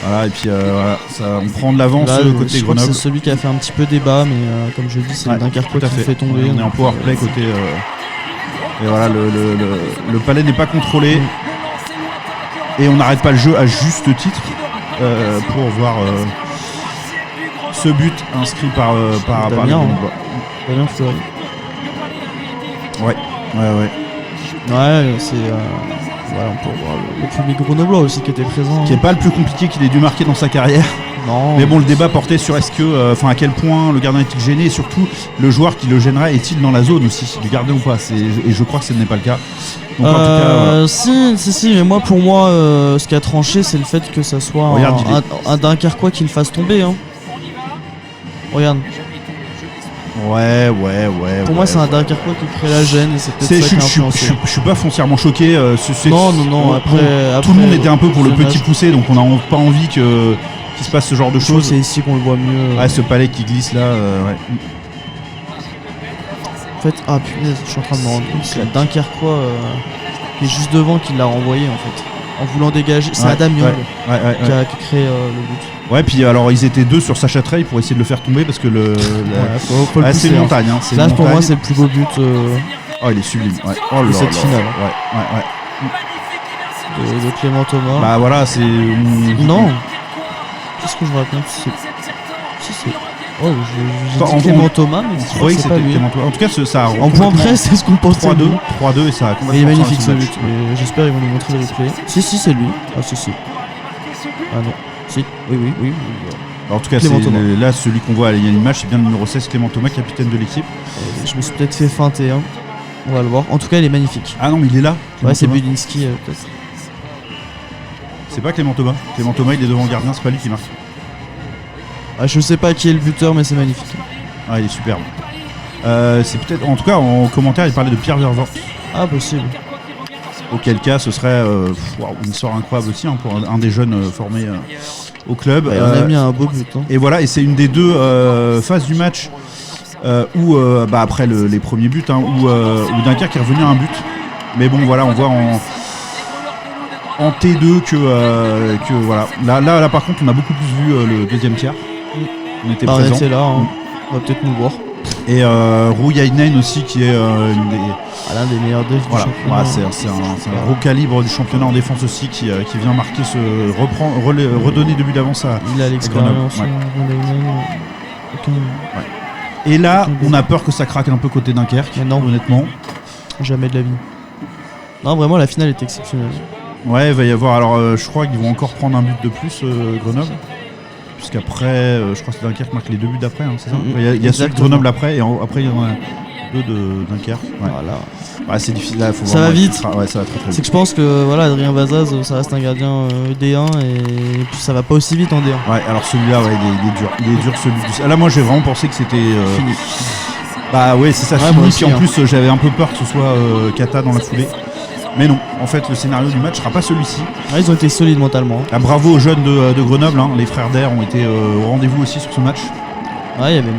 Voilà, et puis voilà, ça, on prend de l'avance
Là,
côté
je crois que
Grenoble.
c'est celui qui a fait un petit peu débat, mais comme je le dis, c'est le Dunkerquois
tout à
qui
fait.
fait tomber.
On est en power play côté. Et voilà, le palais n'est pas contrôlé. Et on n'arrête pas le jeu à juste titre pour voir ce but inscrit par les
Damien,
Grenoblois.
Damien Fleury.
Ouais.
Ouais, c'est. Voilà, on peut voir le public grenoblois aussi qui était présent.
Qui est pas le plus compliqué qu'il ait dû marquer dans sa carrière.
Non.
Mais bon, le débat portait sur est-ce que, enfin, à quel point le gardien est-il gêné et surtout le joueur qui le gênerait est-il dans la zone aussi, du gardien ou pas. Et je crois que ce n'est pas le cas. Donc, en tout cas, voilà.
Si, mais pour moi, ce qui a tranché, c'est le fait que ça soit
Regarde,
un Dunkerquois qui le fasse tomber. Hein. Regarde.
Ouais.
Pour moi, c'est un Dunkerquois qui crée la gêne et c'est peut-être ça qui a influencé.
Je suis pas foncièrement choqué.
Non. Après,
tout le monde était un peu pour le
dommage.
petit poussé, donc on n'a pas envie qu'il se passe ce genre de
Je trouve que
choses.
c'est ici qu'on le voit mieux.
Ouais, ce palais qui glisse là. Ouais.
En fait, punaise, je suis en train de me rendre compte, c'est la Dunkerquois qui est juste devant qui l'a renvoyé en fait. En voulant dégager. C'est Adam Young qui a créé le but.
Ouais, puis alors ils étaient deux sur Sacha Trey pour essayer de le faire tomber parce que
faut le
c'est une
pousser,
montagne. Hein, c'est
là,
une
pour moi,
montagne.
c'est le plus beau but
Oh, il est sublime. Ouais. Oh là
cette
là.
finale.
Ouais.
De Clément Thomas.
Bah voilà, c'est.
Non. Qu'est-ce que je raconte? Si c'est. Oh, j'ai dit Clément Thomas, mais je crois que c'est pas lui.
En tout cas, ça a
En point près, c'est ce qu'on pense.
3-2 et ça a complètement.
Il est magnifique ce
changé le
but.
match.
Et j'espère qu'ils vont nous montrer le replay. Si, c'est lui. Ah, si. Ah non. Si. Oui.
Alors, en tout cas,
Clément Thomas.
là, celui qu'on voit à l'image, c'est bien le numéro 16, Clément Thomas, capitaine de l'équipe.
Je me suis peut-être fait feinter. Hein. On va le voir. En tout cas, il est magnifique.
Ah non, mais il est là.
Ouais, c'est
Thomas.
Bulinski peut-être.
C'est pas Clément Thomas. Clément Thomas, il est devant le gardien, c'est pas lui qui marque.
Je sais pas qui est le buteur, mais c'est magnifique.
Ah, il est superbe. C'est peut-être, en tout cas, en commentaire, il parlait de Pierre Vervort.
Ah, possible.
Auquel cas, ce serait une histoire incroyable aussi pour un des jeunes formés au club.
On a mis un beau but. Hein.
Et voilà, et c'est une des deux phases du match où, après les premiers buts, où Dunkerque est revenu à un but. Mais bon, voilà, on voit en T2 que voilà. Là, par contre, on a beaucoup plus vu le deuxième tiers. On était présents.
C'est là, hein. On va peut-être nous voir.
Et Rouyainen aussi, qui est
l'un des meilleurs devs du championnat.
Voilà, c'est un gros calibre du championnat en défense aussi qui vient marquer redonner 2 buts d'avance à
il a l'expérience.
Et là, on a peur que ça craque un peu côté Dunkerque, honnêtement.
Jamais de la vie. Non, vraiment, la finale est exceptionnelle.
Ouais, il va y avoir. Alors, je crois qu'ils vont encore prendre un but de plus, Grenoble. Puisqu'après, je crois que Dunkerque marque les 2 buts d'après, c'est ça. Il y a celui de Grenoble après, et après, il y en a 2 de Dunkerque. Ouais.
Voilà.
Ouais, c'est difficile là, faut
ça va vite.
Ouais, ça va très vite.
C'est que je pense que Adrien Vazaz, ça reste un gardien D1 et puis ça va pas aussi vite en D1.
Ouais, alors celui-là, il est dur. Il est dur celui. Là, moi, j'ai vraiment pensé que c'était fini. Bah ouais, c'est ça, fini. Puis en plus, j'avais un peu peur que ce soit Kata dans la foulée. Mais non, en fait, le scénario du match sera pas celui-ci.
Ouais, ils ont été solides mentalement.
Bravo aux jeunes de Grenoble, les frères d'Air ont été au rendez-vous aussi sur ce match.
Ouais, il y avait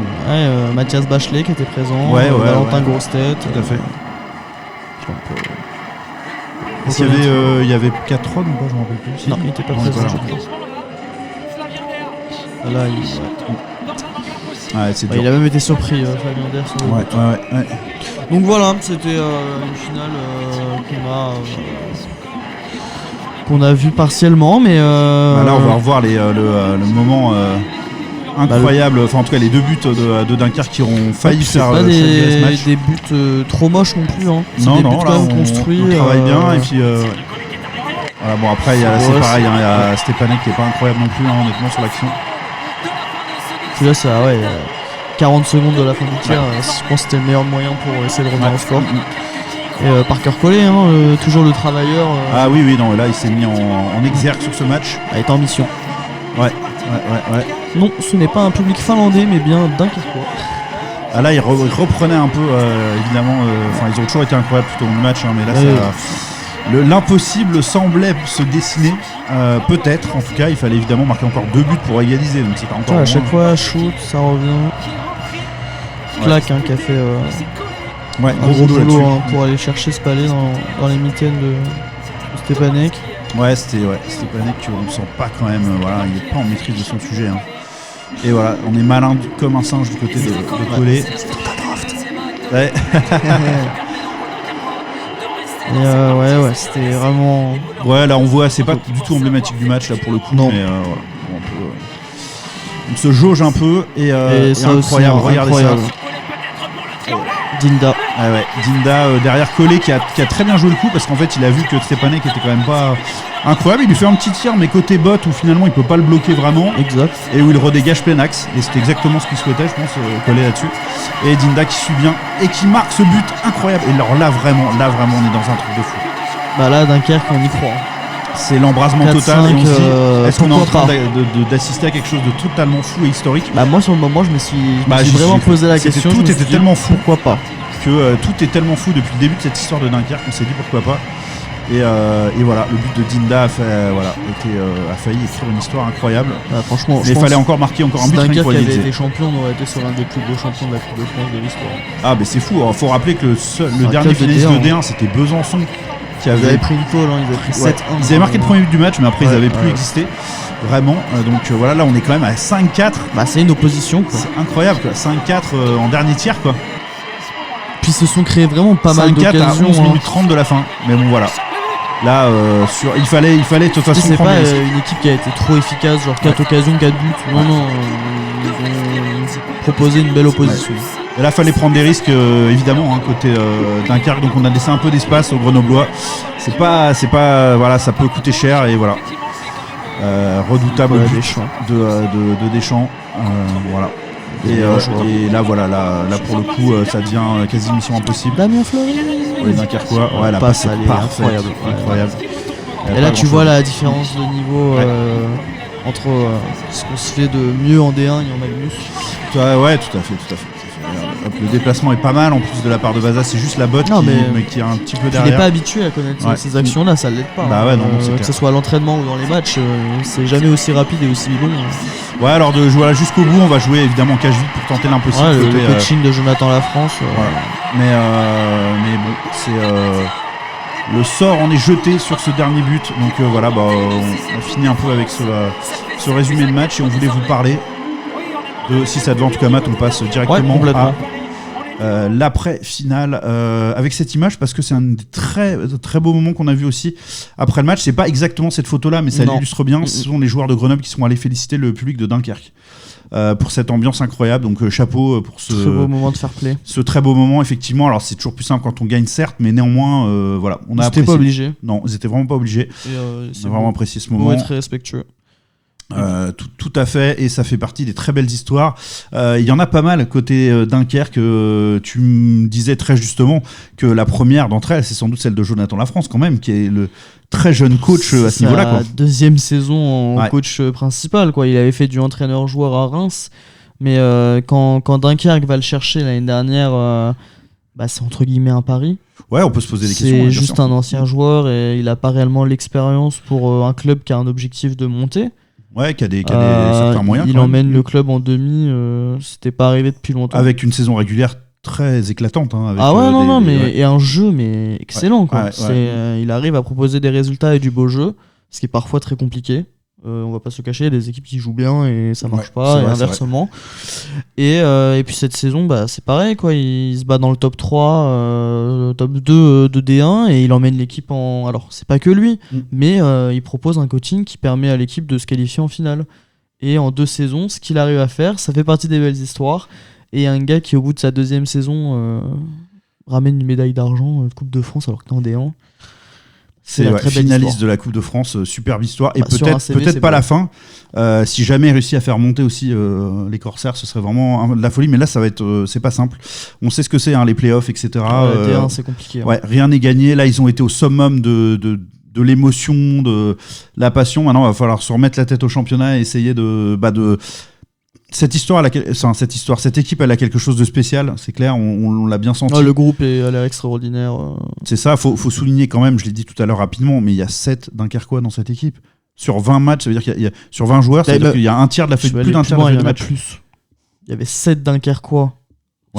Mathias Bachelet qui était présent, Valentin Grosse-Tête.
Tout à fait. Est-ce qu'il y avait 4 runs ou pas, je m'en rappelle plus.
Non, il était pas présent. Là, il a même été surpris, Fabien Der, sur le but.
Ouais.
Donc voilà, c'était une finale qu'on a vu partiellement, mais
là, on va revoir le moment incroyable. Enfin, en tout cas, les 2 buts de Dunkerque qui ont failli faire
pas
ce match.
des buts trop moches non plus. Hein. C'est
Non,
des buts
là,
quand même construits.
On travaille bien et puis. Voilà, bon, après, c'est pareil, il y a Stepanek qui est pas incroyable non plus, honnêtement, sur l'action.
Puis là, ça, 40 secondes de la fin du tir, je pense que c'était le meilleur moyen pour essayer de revenir au score. Et Parker Collet, toujours le travailleur.
Ah oui, non, là il s'est mis en exergue sur ce match.
Il est en mission.
Ouais.
Non, ce n'est pas un public finlandais, mais bien dunkerquois.
Ah là, il reprenait un peu, évidemment. Ils ont toujours été incroyables tout au long du match, mais là, l'impossible semblait se dessiner. Peut-être, en tout cas, il fallait évidemment marquer encore 2 buts pour égaliser. Donc c'était encore.
À chaque fois, shoot, ça revient. Claque, qui a fait un gros boulot pour aller chercher ce palais dans les mitaines de Stepanek.
Ouais, c'était Stepanek, on sent pas quand même, voilà, il est pas en maîtrise de son sujet. Hein. Et voilà, on est malin comme un singe du côté de Collet. Ouais.
Et ouais, c'était vraiment.
Ouais, là on voit, c'est pas du tout emblématique du match là pour le coup.
Non.
Mais voilà, on se jauge un peu et
ça
incroyable.
aussi,
Regardez
incroyable.
ça.
Dinda.
Ah ouais, Dinda derrière Collet qui a très bien joué le coup parce qu'en fait il a vu que Stepanek était quand même pas incroyable. Il lui fait un petit tir mais côté bot où finalement il peut pas le bloquer vraiment.
Exact.
Et où il redégage plein axe. Et c'était exactement ce qu'il souhaitait, je pense, Collet là-dessus. Et Dinda qui suit bien et qui marque ce but incroyable. Et alors là vraiment on est dans un truc de fou.
Bah là Dunkerque on y croit.
C'est l'embrasement
4-5,
total et on se dit, est-ce qu'on est en train
pourquoi
d'assister à quelque chose de totalement fou et historique?
Bah moi sur le moment je me suis
j'y
vraiment
suis
posé la
C'était-
question.
tout
je me suis
était
dit,
tellement fou.
Pourquoi pas.
Que tout est tellement fou depuis le début de cette histoire de Dunkerque qu'on s'est dit pourquoi pas. Et voilà, le but de Dinda a failli écrire une histoire incroyable.
Bah, franchement,
Mais il fallait encore marquer encore un
si
but rien que
Dunkerque
pour
avait
égaliser.
été champion, on aurait été sur l'un des plus gros champions de la Coupe de France de l'histoire.
Ah mais c'est fou, il faut rappeler que le
Un
dernier
club de
finaliste de
D1,
D1 c'était Besançon qui
Ils
avait
avaient pris une pole, ils avaient pris 7-1.
Ils avaient marqué le premier but du match mais après ils
Ouais,
avaient plus
ouais.
existé vraiment. Donc voilà, là on est quand même à 5-4.
Bah c'est une opposition quoi.
C'est incroyable quoi, 5-4 en dernier tiers quoi.
Puis ils se sont créés vraiment pas mal
5-4 à
d'occasions.
11 minutes 30 de la fin. Mais bon voilà. Là il fallait de toute façon
C'est
prendre
pas
des risques.
une équipe qui a été trop efficace, genre 4 occasions, 4 buts. Non, ils ont proposé une belle opposition.
Et là, fallait prendre des risques, évidemment, hein, côté Dunkerque. Donc, on a laissé un peu d'espace aux Grenoblois. C'est pas, voilà, ça peut coûter cher et voilà. Redoutable
Ouais,
but
Deschamps.
de Deschamps. Voilà. Et là, voilà, là pour le coup, ça devient quasi mission impossible.
Damien Fleury.
Pour les Dunkerquois, ouais, la
passe,
passe
elle est
parfaite,
incroyable.
incroyable.
Et là, tu vois la différence de niveau entre ce qu'on se fait de mieux en D1 et en Magnus.
Ouais, tout à fait. Regarde, hop, le déplacement est pas mal en plus de la part de Vaza, c'est juste la botte
Non,
mais qui est un petit peu
Il
derrière.
n'est pas habitué à connaître
Ouais.
ces actions-là, ça l'aide pas.
Bah ouais, non, c'est
que
clair.
ce soit à l'entraînement ou dans les matchs, c'est jamais aussi rapide et aussi bon.
Ouais, alors de jouer jusqu'au bout, on va jouer évidemment cache vide pour tenter l'impossible.
Ouais, le
côté,
coaching de Jonathan Lafrance.
voilà. Mais bon, c'est le sort en est jeté sur ce dernier but. Donc voilà, on finit un peu avec ce résumé de match et on voulait vous parler de, si ça te va en tout cas Matt, on passe directement
complètement.
à l'après-finale avec cette image parce que c'est un des très, très beaux moments qu'on a vu aussi après le match. C'est pas exactement cette photo-là, mais ça
Non.
l'illustre bien. Ce sont les joueurs de Grenoble qui sont allés féliciter le public de Dunkerque pour cette ambiance incroyable. Donc chapeau pour ce
Très beau moment de fair play.
ce très beau moment, effectivement. Alors c'est toujours plus simple quand on gagne, certes, mais néanmoins, voilà, on a
C'était
apprécié.
pas obligé.
Non, ils étaient vraiment pas obligés.
Et,
On a vraiment apprécié ce
beau
moment.
et très respectueux.
Tout à fait, et ça fait partie des très belles histoires. Il y en a pas mal côté Dunkerque. Tu me disais très justement que la première d'entre elles, c'est sans doute celle de Jonathan Lafrance quand même, qui est le très jeune coach à ce niveau-là, quoi.
Sa deuxième saison en
Ouais.
coach principal, quoi. Il avait fait du entraîneur-joueur à Reims, mais quand Dunkerque va le chercher l'année dernière, c'est entre guillemets un pari.
Ouais, on peut se poser des questions.
C'est
bien
juste
sûr.
un ancien joueur et il a pas réellement l'expérience pour un club qui a un objectif de monter.
Ouais, qui a des certains moyens.
Il
quand même.
emmène le club en demi, c'était pas arrivé depuis longtemps.
Avec une saison régulière très éclatante. Hein, avec,
Ah ouais, non, mais
ouais.
et un jeu mais excellent quoi.
Ouais,
Il arrive à proposer des résultats et du beau jeu, ce qui est parfois très compliqué. On va pas se cacher, il y a des équipes qui jouent bien et ça marche
Ouais,
pas,
c'est
et
vrai, c'est
inversement. Et puis cette saison, c'est pareil quoi. Il se bat dans le top 3, top 2 de D1 et il emmène l'équipe en. Alors c'est pas que lui, mais il propose un coaching qui permet à l'équipe de se qualifier en finale. Et en 2 saisons, ce qu'il arrive à faire, ça fait partie des belles histoires. Et un gars qui, au bout de sa 2e saison, ramène une médaille d'argent de Coupe de France alors que t'es en D1.
C'est
la très belle
finaliste
histoire.
de la Coupe de France, superbe histoire. Et
Sur un CV,
peut-être
c'est
pas
beau.
la fin. Si jamais il réussit à faire monter aussi les Corsaires, ce serait vraiment de la folie. Mais là, ça va être, c'est pas simple. On sait ce que c'est, hein, les playoffs, etc.
D1, c'est compliqué.
Ouais, rien n'est gagné. Là, ils ont été au summum de l'émotion, de la passion. Maintenant, il va falloir se remettre la tête au championnat et essayer de cette équipe, elle a quelque chose de spécial, c'est clair, on l'a bien senti.
Le groupe a l'air extraordinaire.
C'est ça, faut souligner quand même, je l'ai dit tout à l'heure rapidement, mais il y a 7 Dunkerquois dans cette équipe. Sur 20 matchs, ça veut dire qu'il y a sur 20 joueurs, ça veut dire qu'il y a un tiers de la
Je vais
plus
aller
d'un
plus
tiers
loin,
de
il y en
la
a
match.
plus. Il y avait 7 Dunkerquois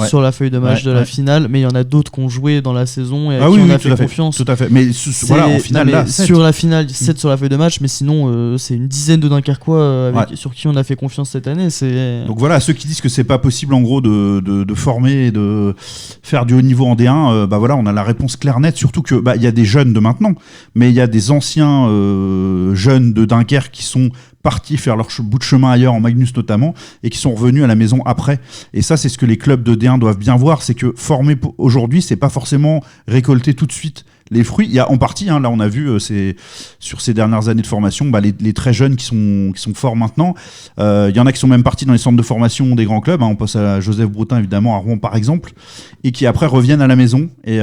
sur la feuille de match de la finale, mais il y en a d'autres qui ont joué dans la saison et à qui on a fait confiance.
Tout à fait. Mais voilà, en finale, là,
sur la finale, 7 sur la feuille de match, mais sinon, c'est une dizaine de Dunkerquois sur qui on a fait confiance cette année.
Donc voilà, ceux qui disent que c'est pas possible en gros de former et de faire du haut niveau en D1, bah voilà, on a la réponse claire nette. Surtout que il y a des jeunes de maintenant, mais il y a des anciens jeunes de Dunkerque qui sont partis faire leur bout de chemin ailleurs, en Magnus notamment, et qui sont revenus à la maison après. Et ça, c'est ce que les clubs de D1 doivent bien voir, c'est que former aujourd'hui, c'est pas forcément récolter tout de suite les fruits. Il y a en partie, là on a vu sur ces dernières années de formation, les très jeunes qui sont forts maintenant. Il y en a qui sont même partis dans les centres de formation des grands clubs. On pense à Joseph Broutin évidemment, à Rouen par exemple, et qui après reviennent à la maison. Et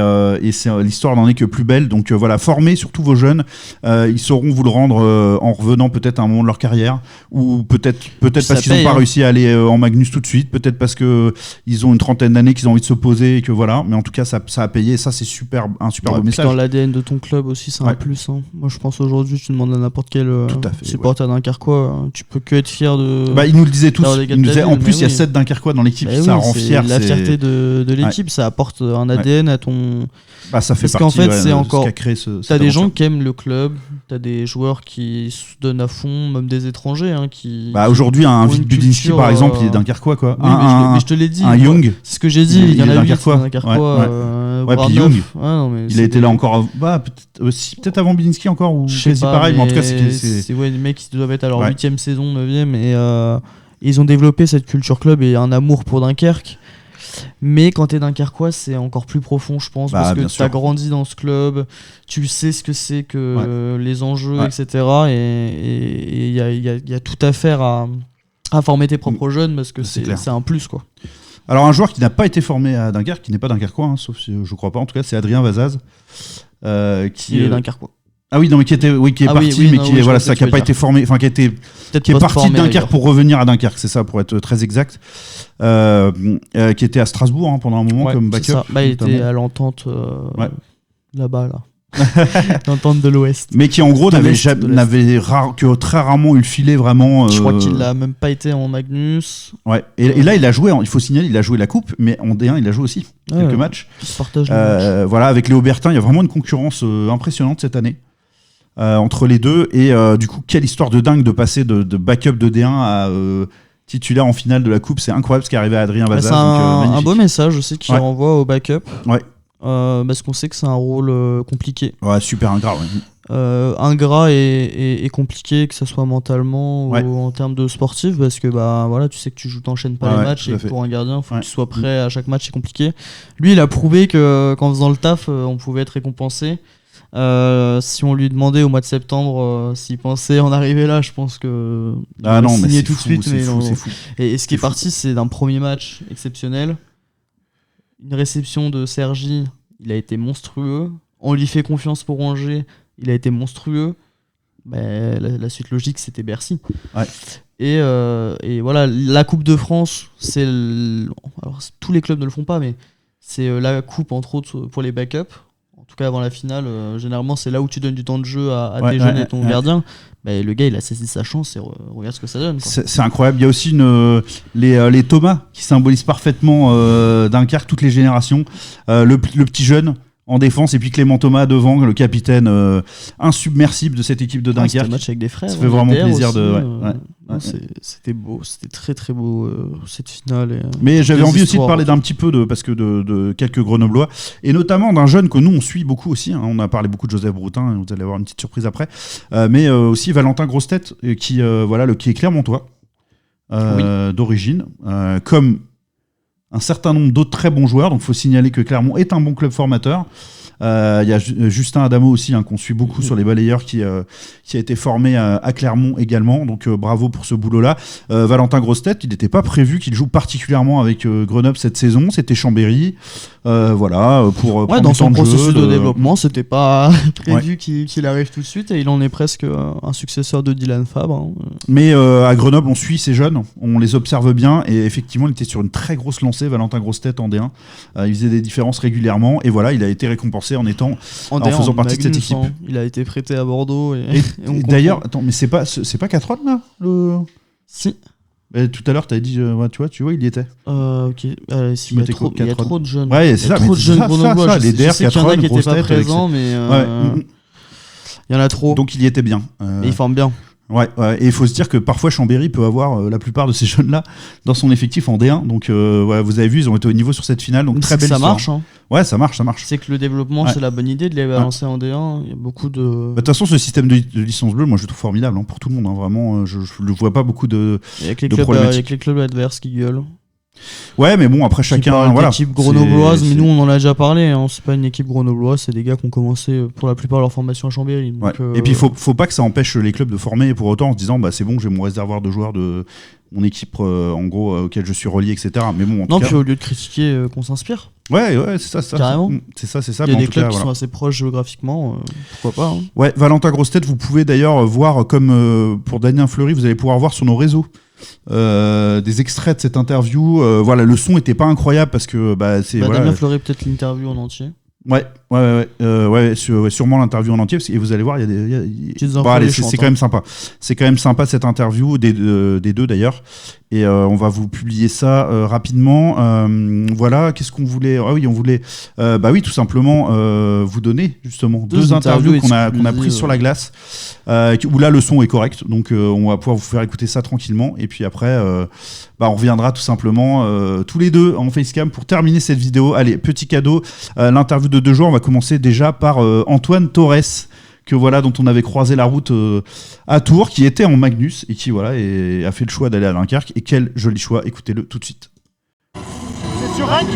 l'histoire n'en est que plus belle. Donc voilà, formez surtout vos jeunes. Ils sauront vous le rendre en revenant peut-être à un moment de leur carrière, ou peut-être parce qu'ils n'ont pas réussi à aller en Magnus tout de suite, peut-être parce que ils ont une trentaine d'années qu'ils ont envie de se poser et que voilà. Mais en tout cas, ça a payé. Et ça, c'est un super beau message.
Dans l'ADN de ton club aussi, c'est un plus. Moi, je pense aujourd'hui, tu demandes à n'importe quel supporter dunkerquois, tu peux que être fier de.
Ils nous le disaient tous. Ils nous disaient, en plus, il y a 7 dunkerquois dans l'équipe, ça rend fier.
La fierté de l'équipe, ça apporte un ADN à ton.
Ça fait
parce qu'en fait, c'est encore.
T'as
des gens qui aiment le club, t'as des joueurs qui se donnent à fond, même des étrangers qui.
Aujourd'hui, un Vit Budinski par exemple, il est dunkerquois quoi.
Oui, mais je te l'ai dit.
Un Young.
C'est ce que j'ai dit. Il y en a 8 dunkerquois.
Puis Young. Il a été là encore. Peut-être avant Budinski encore, ou quasi pareil, mais en tout cas, c'est.
Ouais, les mecs qui doivent être à leur 8ème saison, 9ème, et ils ont développé cette culture club et un amour pour Dunkerque. Mais quand t'es Dunkerquois, c'est encore plus profond, je pense, parce que t'as grandi dans ce club, tu sais ce que c'est que les enjeux, etc. Et il y a tout à faire à former tes propres jeunes, parce que c'est un plus, quoi.
Alors un joueur qui n'a pas été formé à Dunkerque, qui n'est pas Dunkerquois, sauf si je crois pas, en tout cas, c'est Adrien Vazaz,
qui est Dunkerquois.
Ah oui, non, mais qui est parti, mais qui n'a pas été formé, enfin qui est parti de Dunkerque pour revenir à Dunkerque, c'est ça, pour être très exact, qui était à Strasbourg pendant un moment comme backup.
Il était à l'entente là-bas, là. L'entente de l'Ouest.
Mais qui en gros n'avait que très rarement eu le filet vraiment.
Je crois qu'il n'a même pas été en Magnus.
Ouais. Et là, il a joué, il faut signaler, il a joué la coupe, mais en D1, il a joué aussi quelques matchs.
Il se partage les matchs.
Voilà, avec Léo Bertin, il y a vraiment une concurrence impressionnante cette année. Entre les deux, et du coup quelle histoire de dingue de passer de backup de D1 à titulaire en finale de la coupe, c'est incroyable ce qui est arrivé à Adrien Vazaz.
C'est un beau message aussi qu'il renvoie au backup, parce qu'on sait que c'est un rôle compliqué,
super ingrat,
ingrat et compliqué, que ce soit mentalement ou en termes de sportif, parce que tu sais que t'enchaînes pas les matchs, et pour un gardien faut que tu sois prêt à chaque match, c'est compliqué. Lui il a prouvé qu'en faisant le taf on pouvait être récompensé. Si on lui demandait au mois de septembre s'il pensait en arriver là, je pense que signer tout de suite. C'est fou. Et ce qui est parti, c'est d'un premier match exceptionnel, une réception de Sergi, il a été monstrueux. On lui fait confiance pour Angers, il a été monstrueux. La suite logique, c'était Bercy. Et voilà, la Coupe de France, alors tous les clubs ne le font pas, mais c'est la coupe entre autres pour les backups. En tout cas avant la finale, généralement c'est là où tu donnes du temps de jeu à tes jeunes et ton gardien. Le gars il a saisi sa chance et regarde ce que ça donne, quoi.
C'est incroyable. Il y a aussi les Thomas qui symbolisent parfaitement Dunkerque, toutes les générations. Le petit jeune en défense, et puis Clément Thomas devant, le capitaine insubmersible de cette équipe de Dunkerque.
C'était un match avec des frères.
Ça fait vraiment plaisir
aussi, c'était beau, c'était très très beau cette finale.
Mais j'avais envie aussi de parler d'un petit peu de quelques Grenoblois, et notamment d'un jeune que nous on suit beaucoup aussi. On a parlé beaucoup de Joseph Broutin, vous allez avoir une petite surprise après. Mais aussi Valentin Grossetête, qui est clermontois d'origine, comme un certain nombre d'autres très bons joueurs. Donc il faut signaler que Clermont est un bon club formateur. Il y a Justin Adamo aussi, qu'on suit beaucoup sur les balayeurs, qui a été formé à Clermont également, donc bravo pour ce boulot là. Valentin Grossetête, il n'était pas prévu qu'il joue particulièrement avec Grenoble cette saison, c'était Chambéry, pour
dans son processus de développement, c'était pas prévu qu'il arrive tout de suite, et il en est presque un successeur de Dylan Fabre,
Mais à Grenoble on suit ces jeunes, on les observe bien, et effectivement il était sur une très grosse lancée, Valentin Grossetête en D1. Il faisait des différences régulièrement, et voilà, il a été récompensé en faisant partie de cette équipe.
Il a été prêté à Bordeaux, et
d'ailleurs, attends, mais c'est pas Catron là
Si.
Tout à l'heure, t'as dit, tu vois, il y était.
Ok. Il y a trop de jeunes.
Ouais, c'est ça.
Trop de jeunes grenoblois.
Les DR,
qu'il y en a qui n'étaient pas présents, mais il y en a trop.
Donc il y était bien.
Et il forme bien.
Ouais, et il faut se dire que parfois Chambéry peut avoir la plupart de ces jeunes-là dans son effectif en D1. Donc vous avez vu, ils ont été au niveau sur cette finale. Donc très belle histoire.
Ça marche. Hein.
Ouais, ça marche.
C'est que le développement, c'est la bonne idée de les balancer en D1. Il y a beaucoup de.
De toute façon, ce système de licence bleue, moi je le trouve formidable pour tout le monde. Hein. Vraiment, je ne vois pas beaucoup de problématiques.
Avec les clubs adverses qui gueulent.
Ouais, mais bon, après chacun.
Voilà. L'équipe grenobloise, mais nous on en a déjà parlé. Hein. C'est pas une équipe grenobloise, c'est des gars qui ont commencé pour la plupart leur formation à Chambéry. Donc,
Et puis faut pas que ça empêche les clubs de former pour autant en se disant c'est bon, j'ai mon réservoir de joueurs de mon équipe en gros auquel je suis relié, etc. Mais bon, en tout cas...
puis au lieu de critiquer, qu'on s'inspire.
Ouais, c'est ça.
Carrément.
C'est ça.
Il y a des clubs qui sont assez proches géographiquement, pourquoi pas. Hein.
Ouais, Valentin Grossetête, vous pouvez d'ailleurs voir, comme pour Damien Fleury, vous allez pouvoir voir sur nos réseaux des extraits de cette interview. Voilà, le son était pas incroyable parce que c'est.
Damien Fleury, peut-être l'interview en entier.
Sûrement l'interview en entier et vous allez voir, c'est quand même sympa. C'est quand même sympa cette interview des deux d'ailleurs. Et on va vous publier ça rapidement. Voilà, qu'est-ce qu'on voulait ? Ah oui, on voulait, tout simplement vous donner justement deux interviews qu'on a prises sur la glace, où là le son est correct, donc on va pouvoir vous faire écouter ça tranquillement. Et puis après, on reviendra tout simplement tous les deux en facecam pour terminer cette vidéo. Allez, petit cadeau, l'interview de 2 jours. On va commencer déjà par Antoine Torres, dont on avait croisé la route à Tours, qui était en Magnus et qui a fait le choix d'aller à Dunkerque. Et quel joli choix, écoutez-le tout de suite.
C'est sur Rennes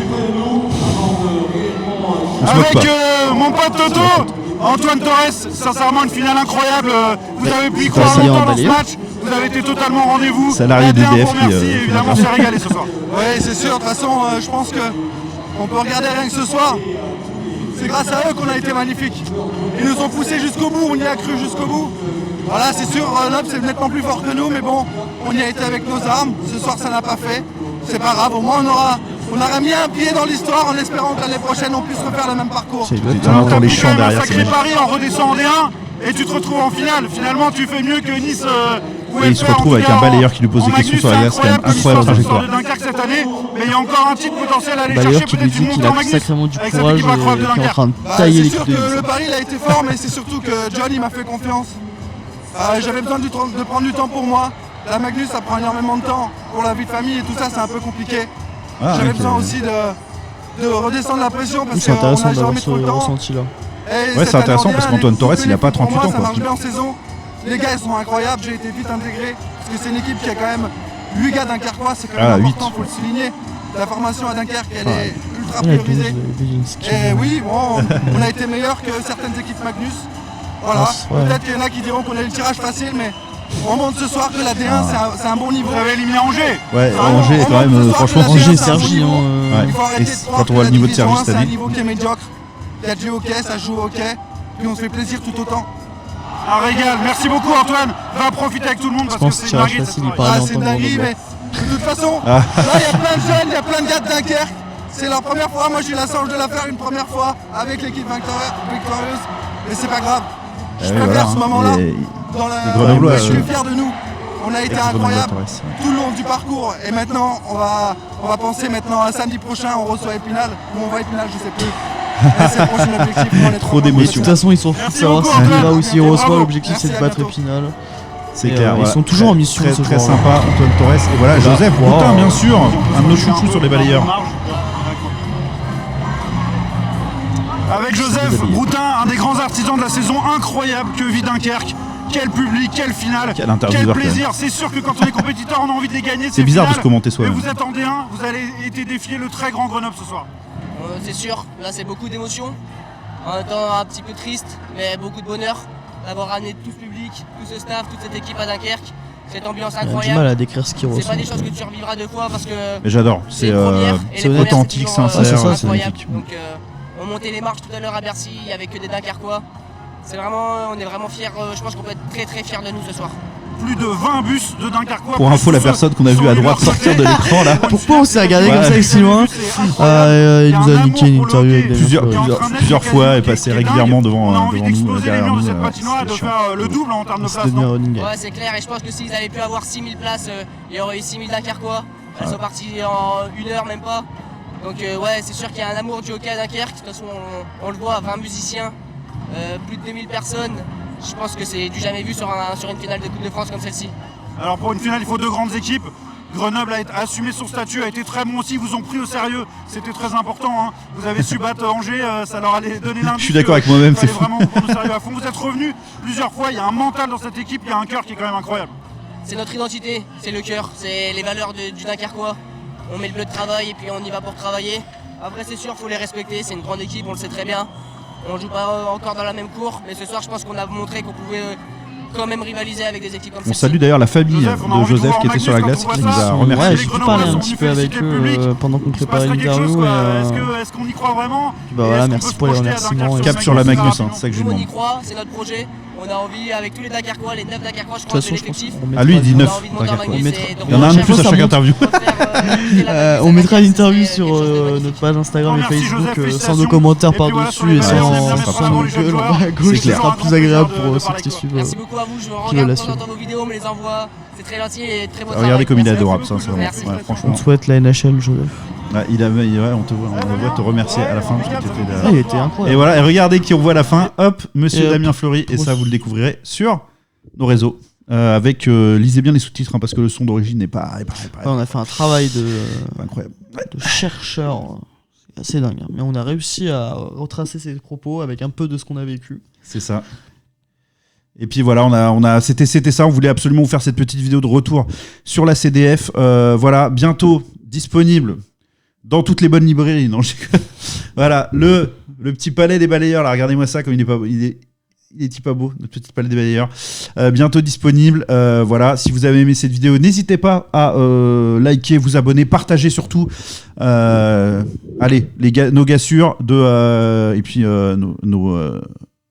avec mon pote Toto, Antoine Torres, sincèrement une finale incroyable. Vous avez pu y croire longtemps dans ce match. Vous avez été totalement au rendez-vous.
Salarié d'EDF
qui évidemment s'est régalé ce soir.
Oui, c'est sûr. De toute façon, je pense qu'on peut regarder rien que ce soir. C'est grâce à eux qu'on a été magnifiques. Ils nous ont poussés jusqu'au bout, on y a cru jusqu'au bout. Voilà, c'est sûr, Grenoble c'est nettement plus fort que nous, mais bon, on y a été avec nos armes. Ce soir, ça n'a pas fait. C'est pas grave, au moins on aura mis un pied dans l'histoire en espérant que l'année prochaine on puisse refaire le même parcours.
On entend les chants derrière.
Un sacré pari en redescendant en D1 et tu te retrouves en finale. Finalement, tu fais mieux que Nice.
Et il se retrouve avec un balayeur qui lui pose des questions sur la glace, quand même incroyable trajectoire.
Cette année, mais il y a encore un titre potentiel à aller
chercher.
Balayeur
qui lui dit qu'il a sacrément du courage et qui est en train de tailler l'équipe de Nice.
Le pari il a été fort, mais c'est surtout que John il m'a fait confiance. J'avais besoin de prendre du temps pour moi. La Magnus ça prend énormément de temps. Pour la vie de famille et tout ça c'est un peu compliqué. J'avais besoin aussi de redescendre la pression parce
qu'on a
jamais trop le temps.
Ressenti là.
Ouais, c'est intéressant parce qu'Antoine Torres il a pas 38 ans.
Ça marche bien en saison. Les gars ils sont incroyables, j'ai été vite intégré parce que c'est une équipe qui a quand même 8 gars dunkerquois, c'est quand même important, faut le souligner. La formation à Dunkerque elle est ultra priorisée. Et oui, bon, on a été meilleur que certaines équipes Magnus. Voilà, peut-être qu'il y en a qui diront qu'on a eu le tirage facile, mais on montre ce soir que la D1 c'est un bon niveau.
Vous avez éliminé Angers.
Ouais, Angers est quand même, franchement,
Angers, Sergi.
Il faut arrêter de croire
quand on voit le niveau de Sergi cette année.
C'est un niveau qui est médiocre. Il y a du hockey, ça joue au hockey, puis on se fait plaisir tout autant.
Un régal, merci beaucoup Antoine, va profiter avec tout le monde parce que c'est une dinguerie.
C'est une dinguerie, mais de toute façon, là il y a plein de jeunes, il y a plein de gars de Dunkerque. C'est leur première fois, moi j'ai eu la chance de la faire une première fois avec l'équipe victorieuse, mais c'est pas grave. Je préfère ce moment-là, je suis fier de nous. On a été incroyable tout le long du parcours et maintenant on va penser maintenant à samedi prochain, on reçoit Épinal, ou on va à Épinal, je sais plus. C'est le prochain objectif.
Trop d'émotions.
De toute façon, ils sont fous de savoir s'il va ou s'il reçoit. L'objectif, c'est de battre Épinal.
C'est clair.
Ils sont toujours en mission.
Très sympa, Antoine Torres. Et voilà, Joseph Routin, bien sûr, un de nos chouchous sur les balayeurs.
Avec Joseph Routin, un des grands artisans de la saison incroyable que vit Dunkerque. Quel public, quelle finale, quel plaisir. C'est sûr que quand on est compétiteur, on a envie de les gagner.
C'est bizarre de se commenter soi-même.
Mais vous êtes en D1, vous allez été défier le très grand Grenoble ce soir.
C'est sûr, là c'est beaucoup d'émotions, en même temps un petit peu triste, mais beaucoup de bonheur d'avoir ramené tout ce public, tout ce staff, toute cette équipe à Dunkerque, cette ambiance incroyable.
J'ai du mal à décrire ce qu'ils ressentent.
C'est pas des choses que tu revivras 2 fois parce que.
Mais j'adore, c'est authentique, sincère,
c'est magnifique. Donc on montait les marches tout à l'heure à Bercy, il n'y avait que des Dunkerquois. C'est vraiment, on est vraiment fiers. Je pense qu'on peut être très très fiers de nous ce soir.
Plus de 20 bus de Dunkerquois.
Pour info, la personne qu'on a vue à droite sortir de l'écran là.
Pourquoi on s'est regardé comme ça avec si loin? Il nous a niqué une interview avec
plusieurs fois et passé régulièrement devant nous, derrière nous.
Le double en termes de place.
Ouais, c'est clair, et je pense que s'ils avaient pu avoir 6000 places, il y aurait eu 6000 Dunkerquois. Elles sont parties en 1 heure, même pas. Donc ouais, c'est sûr qu'il y a un amour du hockey à Dunkerque. De toute façon, on le voit, 20 musiciens, plus de 2000 personnes. Je pense que c'est du jamais vu sur une finale de Coupe de France comme celle-ci.
Alors pour une finale, il faut 2 grandes équipes. Grenoble a assumé son statut, a été très bon aussi, ils vous ont pris au sérieux, c'était très important. Hein. Vous avez su battre Angers, ça leur allait donner l'indice.
Je suis d'accord avec moi-même, c'est fou.
Vraiment prendre au sérieux à fond. Vous êtes revenus plusieurs fois, il y a un mental dans cette équipe, il y a un cœur qui est quand même incroyable.
C'est notre identité, c'est le cœur, c'est les valeurs du Dunkerquois. On met le bleu de travail et puis on y va pour travailler. Après c'est sûr, il faut les respecter, c'est une grande équipe, on le sait très bien. On joue pas encore dans la même cour, mais ce soir je pense qu'on a montré qu'on pouvait quand même rivaliser avec des équipes comme ça.
On salue d'ailleurs la famille de Joseph qui était sur la glace, qui nous a remercié.
Ouais, j'ai pu parler un petit peu avec eux pendant qu'on préparait l'interview.
Est-ce qu'on y croit vraiment?
Bah voilà, merci pour les remerciements.
Cap sur la Magnus, c'est ça que je lui demande.
On y croit, c'est notre projet. On a envie, avec tous les Dunkerquois, les 9 Dunkerquois, je crois, de l'effectif.
Ah, lui, il dit 9 Dunkerquois. Il y en a un de plus à chaque interview.
On mettra l'interview sur notre page Instagram et Facebook sans nos commentaires par-dessus et sans nos gueules à gauche. Ce sera plus agréable pour ceux qui suivent.
Merci beaucoup à vous, je regarde de temps en temps vos vidéos, on me les envoie. C'est très gentil et très beau travail.
Regardez comme il est adorable, ça, franchement.
On te souhaite la NHL, Joseph.
Ah, on te voit te remercier à la fin parce que t'étais là.
Il était incroyable.
Et voilà, et regardez qui on voit à la fin. Hop, monsieur Damien Fleury, et ça vous le découvrirez sur nos réseaux. Lisez bien les sous-titres parce que le son d'origine n'est pas.
On a fait un travail
incroyable.
De chercheur. C'est assez dingue. Hein. Mais on a réussi à retracer ses propos avec un peu de ce qu'on a vécu.
C'est ça. Et puis voilà, c'était ça. On voulait absolument vous faire cette petite vidéo de retour sur la CDF. Voilà, bientôt disponible dans toutes les bonnes librairies. Non, voilà, le petit palais des balayeurs. Là, regardez-moi ça, comme il est pas beau. Il est pas beau, notre petit palais des balayeurs. Bientôt disponible. Voilà, si vous avez aimé cette vidéo, n'hésitez pas à liker, vous abonner, partager surtout. Allez, nos gars sûrs et puis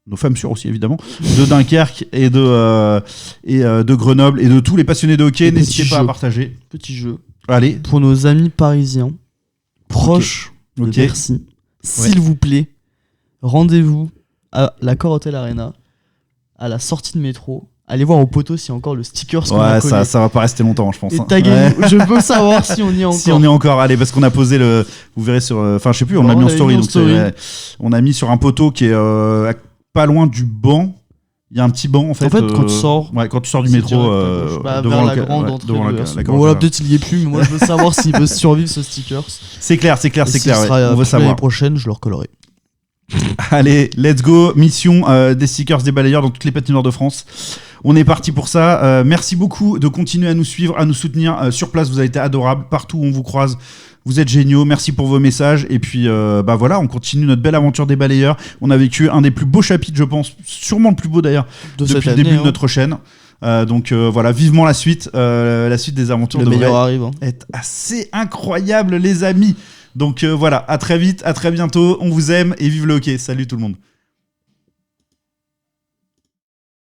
nos femmes sûres aussi évidemment, de Dunkerque et de Grenoble et de tous les passionnés de hockey. N'hésitez pas à partager.
Petit jeu.
Allez.
Pour nos amis parisiens, proches de Bercy, s'il vous plaît, rendez-vous à l'Accor Hotel Arena, à la sortie de métro. Allez voir au poteau s'il y a encore le sticker.
Ouais, ça va pas rester longtemps, je pense.
Et je veux savoir si on y est encore.
Si on y est encore, allez, parce qu'on a posé vous verrez sur. Enfin, je sais plus, on l'a mis en story. On a mis sur un poteau qui est pas loin du banc. Il y a un petit banc en fait.
Quand tu sors.
Ouais, quand tu sors du métro.
Devant la grande entrée. Voilà, peut-être il y est plus, mais moi je veux savoir s'il peut survivre ce sticker.
C'est clair.
On veut savoir. L'année prochaine, je le recollerai.
Allez, let's go. Mission des stickers des balayeurs dans toutes les patinoires de France. On est parti pour ça. Merci beaucoup de continuer à nous suivre, à nous soutenir sur place. Vous avez été adorables. Partout où on vous croise, vous êtes géniaux. Merci pour vos messages. Et puis, voilà, on continue notre belle aventure des balayeurs. On a vécu un des plus beaux chapitres, je pense, sûrement le plus beau d'ailleurs, depuis le début de notre chaîne. Donc voilà, vivement la suite des aventures.
Le meilleur arrive.
Être assez incroyable, les amis. Donc voilà, à très vite, à très bientôt. On vous aime et vive le hockey. Salut tout le monde.